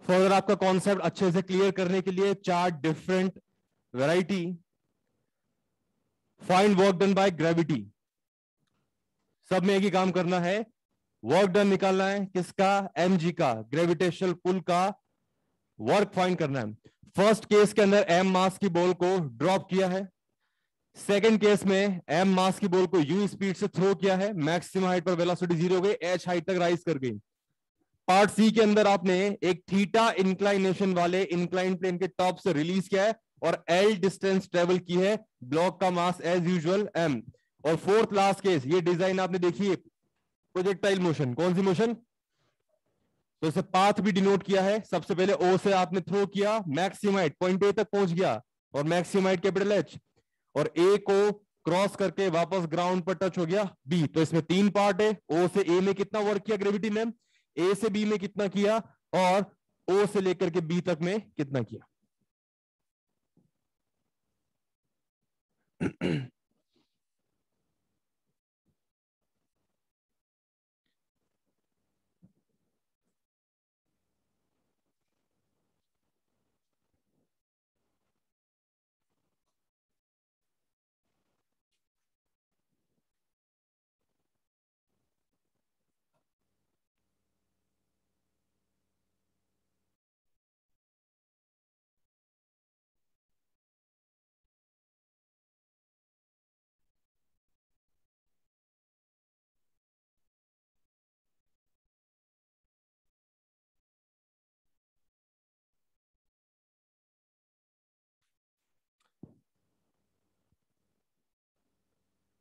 Further आपका कॉन्सेप्ट अच्छे से क्लियर करने के लिए 4 different variety. Find work done by gravity. सब में एक ही काम करना है, वर्क डन निकालना है। किसका? mg का, ग्रेविटेशनल पुल का वर्क फाइंड करना है। फर्स्ट केस के अंदर m मास की बॉल को ड्रॉप किया है। सेकेंड केस में m मास की बॉल को u स्पीड से थ्रो किया है। मैक्सिमम हाइट पर वेलोसिटी 0 हो गई, h हाइट तक राइज कर गई। पार्ट सी के अंदर आपने एक थीटा इंक्लाइनेशन वाले इंक्लाइन प्लेन के टॉप से रिलीज किया है और l डिस्टेंस ट्रेवल की है। ब्लॉक का मास एज यूजुअल m। और फोर्थ लास्ट केस, ये डिजाइन आपने देखी है, प्रोजेक्टाइल मोशन। कौन सी मोशन? तो इसे पाथ भी डिनोट किया है। सबसे पहले ओ से आपने थ्रो किया, मैक्सिमम हाइट पॉइंट ए तक पहुंच गया और मैक्सिमम हाइट कैपिटल एच, और ए को क्रॉस करके वापस ग्राउंड पर टच हो गया बी। तो इसमें 3 पार्ट है। ओ से ए में कितना वर्क किया ग्रेविटी ने, ए से बी में कितना किया, और ओ से लेकर के बी तक में कितना किया।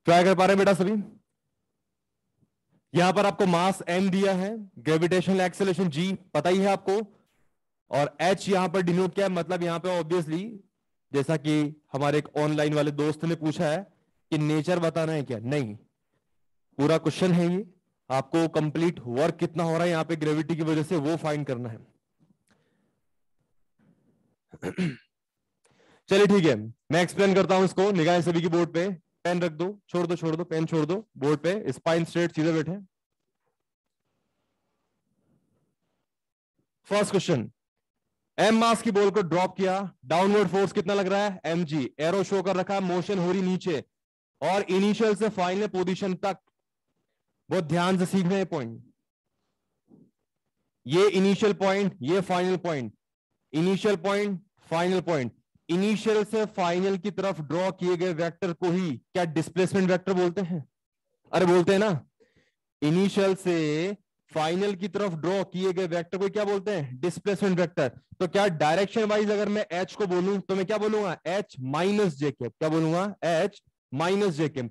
ट्राई कर पा रहे हैं बेटा सभी? यहां पर आपको मास m दिया है, ग्रेविटेशनल एक्सेलरेशन g पता ही है आपको, और h यहां पर डिनोट किया है। मतलब यहां पे ऑब्वियसली, जैसा कि हमारे एक ऑनलाइन वाले दोस्त ने पूछा है कि नेचर बताना है क्या, नहीं, पूरा क्वेश्चन है ये। आपको कंप्लीट वर्क कितना हो रहा है यहां पे ग्रेविटी की वजह से वो फाइंड करना है। चलिए ठीक है, मैं एक्सप्लेन करता हूं इसको। निगाहें सभी की बोर्ड पे, पेन रख दो, छोड़ दो पेन छोड़ दो, बोर्ड पे स्पाइन स्ट्रेट सीधे बैठे। फर्स्ट क्वेश्चन, एम मास की बॉल को ड्रॉप किया, डाउनवर्ड फोर्स कितना लग रहा है? mg। एरो शो कर रखा है, मोशन हो रही नीचे, और इनिशियल से फाइनल पोजीशन तक। बहुत ध्यान से सीखना है पॉइंट। ये इनिशियल पॉइंट, ये final point, initial point, final point. Initial से फाइनल की तरफ ड्रॉ किए गए वेक्टर को ही क्या डिस्प्लेसमेंट वेक्टर बोलते हैं? अरे बोलते हैं ना। इनिशियल से फाइनल की तरफ ड्रॉ किए गए वेक्टर को क्या बोलते हैं? Displacement vector. तो क्या डायरेक्शन वाइज अगर मैं एच को बोलूं तो मैं क्या बोलूंगा? एच माइनस जे के। क्या बोलूंगा? एच माइनस जे के।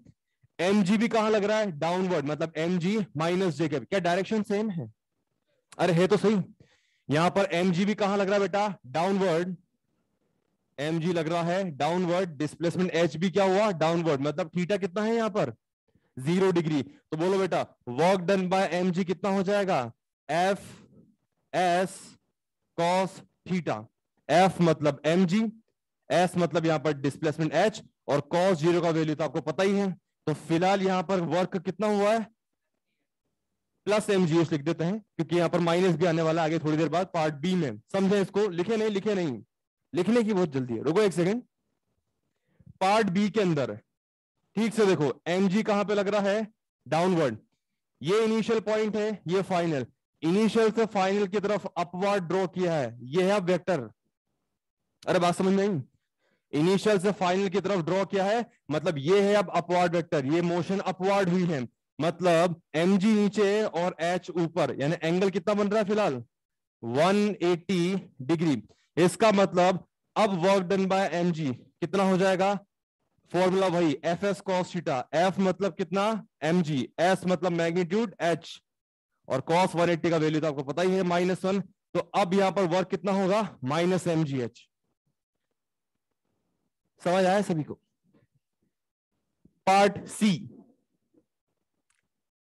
एम जी भी कहां लग रहा है? डाउनवर्ड, मतलब एम जी माइनस जे के। क्या डायरेक्शन सेम है? अरे है तो सही। यहां पर एम जी भी कहां लग रहा है बेटा? डाउनवर्ड। mg लग रहा है डाउनवर्ड, डिस्प्लेसमेंट h भी क्या हुआ डाउनवर्ड, मतलब थीटा कितना है यहाँ पर 0 डिग्री। तो बोलो बेटा वर्क डन बाय mg कितना हो जाएगा F S cos theta. f मतलब mg, s मतलब यहां पर डिस्प्लेसमेंट h और cos 0 का वैल्यू तो आपको पता ही है। तो फिलहाल यहां पर वर्क कितना हुआ है प्लस mg लिख देते हैं क्योंकि यहां पर माइनस भी आने वाला है आगे थोड़ी देर बाद पार्ट बी में। समझे इसको, लिखे नहीं लिखे नहीं, लिखने की बहुत जल्दी है, रुको एक सेकेंड। पार्ट बी के अंदर ठीक से देखो mg कहां पे लग रहा है डाउनवर्ड, ये इनिशियल पॉइंट है, ये फाइनल, इनिशियल से फाइनल की तरफ अपवर्ड ड्रॉ किया है, ये है अब वेक्टर। अरे बात समझ नहीं, इनिशियल से फाइनल की तरफ ड्रॉ किया है मतलब ये है अब अपवर्ड वेक्टर, ये मोशन अपवर्ड हुई है, मतलब mg नीचे और h ऊपर, यानी एंगल कितना बन रहा है फिलहाल 180 डिग्री। इसका मतलब अब वर्क डन बाय mg कितना हो जाएगा, फॉर्मूला वही F S cos theta, F मतलब कितना mg, s मतलब मैग्नीट्यूड h और cos 180 का वैल्यू तो आपको पता ही है -1। तो अब यहां पर वर्क कितना होगा -mgh। समझ आया सभी को। पार्ट सी,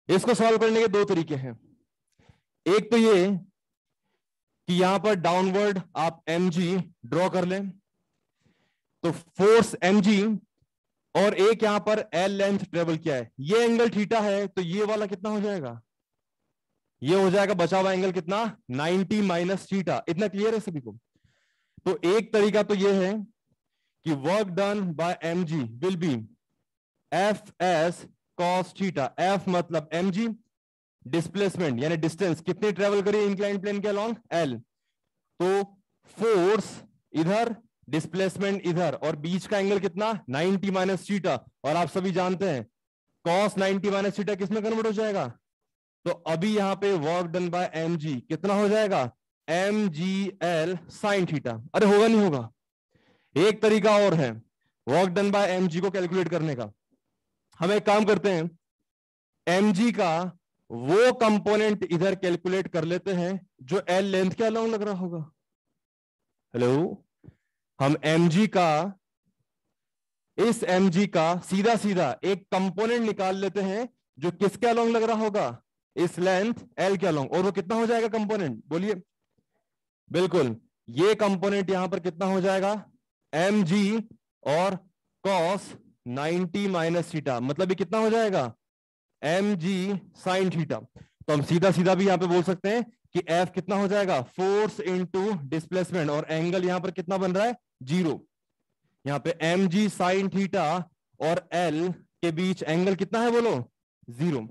इसको सॉल्व करने के दो तरीके हैं। एक तो ये कि यहां पर डाउनवर्ड आप mg ड्रॉ कर लें तो फोर्स mg, और एक यहां पर L लेंथ ट्रेवल किया है, ये एंगल थीटा है तो ये वाला कितना हो जाएगा, ये हो जाएगा बचा हुआ एंगल कितना 90 माइनस थीटा। इतना क्लियर है सभी को। तो एक तरीका तो ये है कि work done bye mg will be F S cos theta, F मतलब mg, डिस्प्लेसमेंट यानी डिस्टेंस कितनी ट्रेवल करी इंक्लाइन प्लेन के अलोंग L, तो फोर्स इधर डिस्प्लेसमेंट इधर और बीच का एंगल कितना 90 माइनस थीटा, और आप सभी जानते हैं cos 90 माइनस थीटा किसमें कन्वर्ट हो जाएगा, तो अभी यहां पे वर्क डन बाय mg कितना हो जाएगा mgl साइन थीटा। अरे होगा नहीं होगा, एक तरीका और है वर्क डन बाय mg को कैलकुलेट करने का। हम एक काम करते हैं, mg का वो कंपोनेंट इधर कैलकुलेट कर लेते हैं जो L लेंथ के अलोंग लग रहा होगा। हेलो, हम mg का, इस mg का सीधा सीधा एक कंपोनेंट निकाल लेते हैं जो किसके अलोंग लग रहा होगा, इस लेंथ L के अलोंग, और वो कितना हो जाएगा कंपोनेंट बोलिए। बिल्कुल, ये कंपोनेंट यहां पर कितना हो जाएगा mg और cos 90 माइनस थीटा, मतलब ये कितना हो जाएगा mg साइन थीटा। तो हम सीधा सीधा भी यहां पे बोल सकते हैं कि F कितना हो जाएगा फोर्स इंटू डिस्प्लेसमेंट, और एंगल यहां पर कितना बन रहा है 0। यहां पे mg साइन थीटा और L के बीच एंगल कितना है बोलो 0।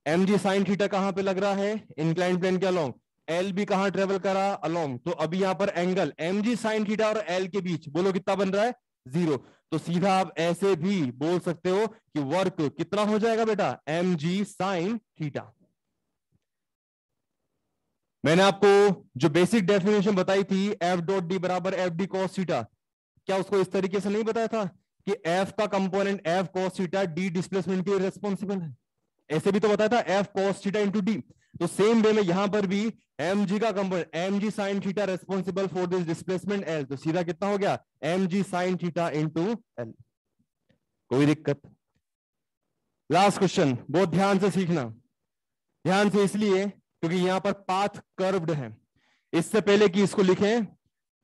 mg साइन थीटा कहां पे लग रहा है इंक्लाइन प्लेन के अलोंग, L भी कहां ट्रेवल करा अलोंग, तो अभी यहां पर एंगल mg साइन थीटा और L के बीच बोलो कितना बन रहा है 0। तो सीधा आप ऐसे भी बोल सकते हो कि वर्क कितना हो जाएगा बेटा mg साइन थीटा। मैंने आपको जो बेसिक डेफिनेशन बताई थी एफ डॉट डी बराबर एफ डी कॉस थीटा, क्या उसको इस तरीके से नहीं बताया था कि एफ का component F cos theta D displacement के लिए रिस्पॉन्सिबल है, ऐसे भी तो बताया था F cos theta into D. तो सेम वे में यहां पर भी mg का component mg sine theta responsible for this displacement L, तो सीधा कितना हो गया mg sine theta into L। कोई दिक्कत। लास्ट क्वेश्चन बहुत ध्यान से सीखना, ध्यान से इसलिए क्योंकि यहां पर पाथ कर्व्ड है। इससे पहले कि इसको लिखें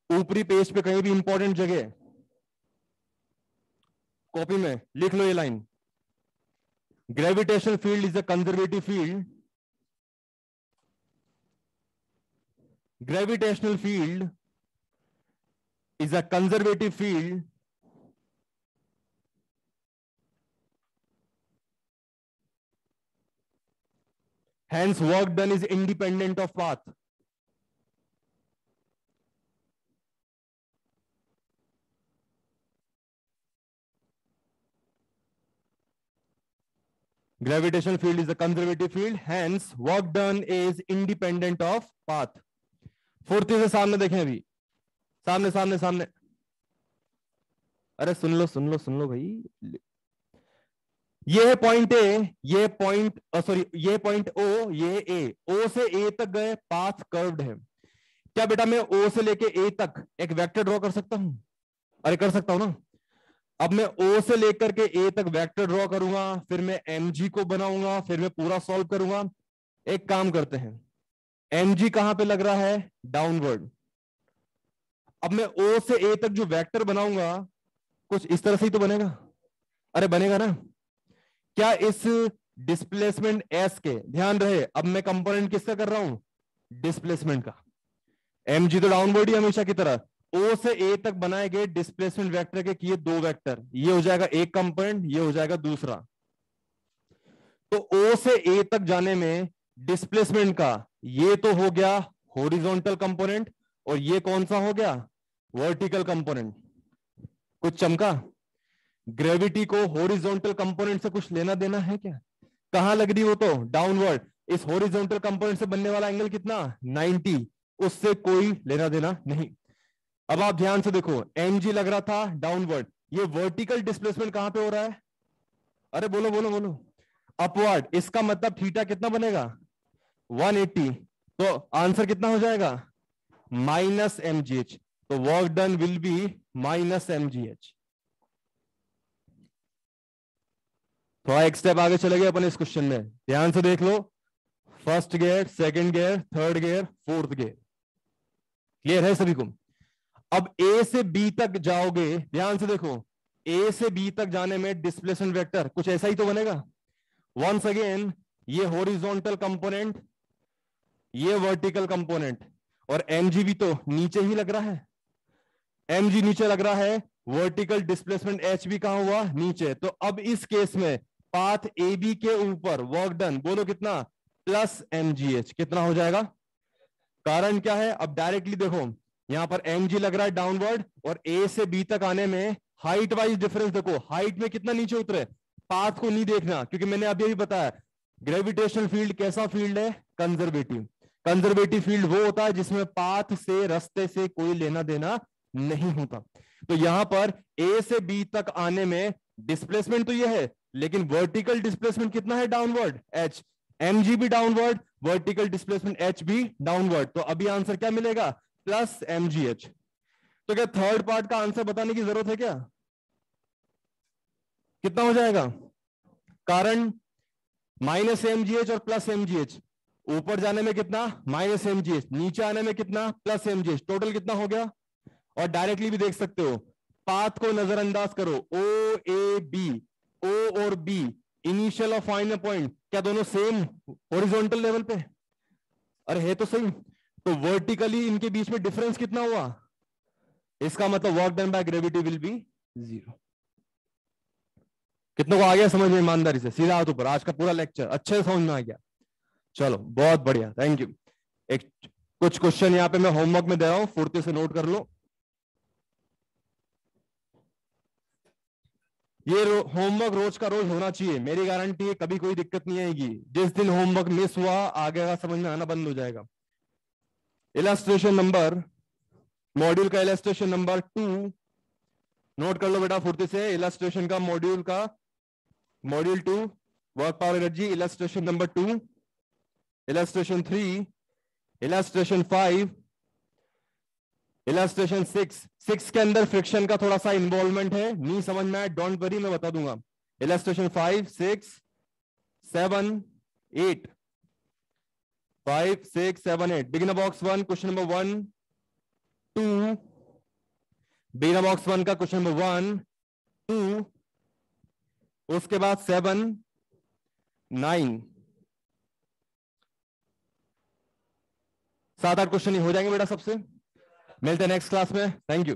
ऊपरी पेज पे कहीं भी इंपॉर्टेंट जगह कॉपी में लिख लो ये line, gravitational field is a conservative field, gravitational field is a conservative field hence work done is independent of path. Gravitational field is a conservative field hence work done is independent of path. फुर्ती से सामने देखें, अभी सामने सामने सामने, अरे सुन लो भाई, ये है पॉइंट ए, ये पॉइंट सॉरी ये पॉइंट ओ, ये ए, ओ से ए तक गए पाथ कर्व्ड है। क्या बेटा मैं ओ से लेके ए तक एक वेक्टर ड्रॉ कर सकता हूं, अरे कर सकता हूं ना। अब मैं ओ से लेकर के ए तक वेक्टर ड्रॉ करूंगा, फिर मैं एमजी को बनाऊंगा, फिर मैं पूरा सॉल्व करूंगा। एक काम करते हैं, एमजी कहां पे लग रहा है? डाउनवर्ड। अब मैं ओ से ए तक जो वेक्टर बनाऊंगा कुछ इस तरह से ही तो बनेगा। अरे बनेगा ना। क्या इस डिस्प्लेसमेंट एस के, ध्यान रहे अब मैं कंपोनेंट किसका कर रहा हूं? डिस्प्लेसमेंट का। एमजी तो डाउनवर्ड ही हमेशा की तरह। ओ से ए तक बनाए गए डिस्प्लेसमेंट वेक्टर के किए दो वेक्टर, ये हो जाएगा एक कंपोनेंट, ये हो जाएगा दूसरा। तो ओ से ए तक जाने में डिस्प्लेसमेंट का ये तो हो गया हॉरिजॉन्टल कंपोनेंट, और ये कौन सा हो गया? Vertical component. कुछ चमका? ग्रेविटी को हॉरिजॉन्टल कंपोनेंट से कुछ लेना देना है क्या? कहां लग रही हो तो? डाउनवर्ड। इस हॉरिजॉन्टल कंपोनेंट से बनने वाला एंगल कितना? 90। उससे कोई लेना देना नहीं। अब आप ध्यान से देखो, एमजी लग रहा था डाउनवर्ड, ये वर्टिकल डिस्प्लेसमेंट कहां पे हो रहा है? अरे बोलो बोलो बोलो। अपवर्ड। इसका मतलब थीटा कितना बनेगा? 180। तो आंसर कितना हो जाएगा? Minus mgh। तो work done will be minus mgh। थोड़ा एक स्टेप आगे चले गए अपन इस क्वेश्चन में, ध्यान से देख लो। First gear, second gear, third gear, fourth gear. Clear है सभी को? अब ए से बी तक जाओगे, ध्यान से देखो, ए से बी तक जाने में डिस्प्लेसमेंट वेक्टर कुछ ऐसा ही तो बनेगा। वंस अगेन, ये हॉरिजॉन्टल कंपोनेंट, ये वर्टिकल कंपोनेंट, और एमजी भी तो नीचे ही लग रहा है। एमजी नीचे लग रहा है, वर्टिकल डिस्प्लेसमेंट एच भी कहां हुआ? नीचे। तो अब इस केस में पाथ ए बी के ऊपर वर्क डन बोलो कितना? Plus mgh। कितना हो जाएगा? कारण क्या है? अब डायरेक्टली देखो, यहां पर mg लग रहा है डाउनवर्ड, और ए से बी तक आने में हाइट वाइज डिफरेंस देखो, हाइट में कितना नीचे उतरे। पाथ को नहीं देखना, क्योंकि मैंने अभी भी बताया ग्रेविटेशनल फील्ड कैसा फील्ड है? कंजर्वेटिव। कंजर्वेटिव फील्ड वो होता है जिसमें पाथ से, रास्ते से कोई लेना देना नहीं होता। तो यहां पर ए से बी तक आने में डिस्प्लेसमेंट तो ये है, लेकिन वर्टिकल डिस्प्लेसमेंट कितना है? Downward h। mg भी डाउनवर्ड, वर्टिकल डिस्प्लेसमेंट h भी डाउनवर्ड। तो अभी आंसर क्या मिलेगा? Plus mgh। तो क्या थर्ड पार्ट का आंसर बताने की जरूरत है क्या? कितना हो जाएगा? कारण माइनस mgh और प्लस mgh। ऊपर जाने में कितना? माइनस mgh, नीचे आने में कितना? Plus mgh। टोटल कितना हो गया? और डायरेक्टली भी देख सकते हो, पाथ को नजरअंदाज करो, ओ ए बी, ओ और बी, इनिशियल और फाइनल पॉइंट क्या दोनों सेम हॉरिजॉन्टल लेवल पे? अरे है तो सही। तो वर्टिकली इनके बीच में डिफरेंस कितना हुआ? इसका मतलब work done by gravity will be 0। कितनों को आ गया समझ में? ईमानदारी से सीधा हाथ ऊपर। आज का पूरा लेक्चर अच्छे से समझ में आ गया? चलो बहुत बढ़िया, थैंक यू। एक कुछ क्वेश्चन यहाँ पे मैं होमवर्क में दे रहा हूं, फुर्ती से नोट कर लो। ये होमवर्क रोज का रोज होना चाहिए, मेरी गारंटी है कभी कोई दिक्कत नहीं आएगी। जिस दिन होमवर्क मिस हुआ, आगे का समझ में आना बंद हो जाएगा। इलस्ट्रेशन नंबर, मॉड्यूल का इलस्ट्रेशन नंबर 2 नोट कर लो बेटा फुर्ती से। इलस्ट्रेशन का module 2 work power energy, illustration number 2, illustration 3, illustration 5, illustration 6 के अंदर फ्रिक्शन का थोड़ा सा इन्वॉल्वमेंट है, नहीं समझ में आया डोंट वरी, मैं बता दूंगा। Illustration 5, 6, 7, 8, 5, 6, 7, 8। Beginner box 1 question number 1, 2, beginner box 1 का क्वेश्चन नंबर 1, 2, उसके बाद 7, 9, 7-8 क्वेश्चन हो जाएंगे बेटा सबसे। मिलते हैं नेक्स्ट क्लास में, थैंक यू।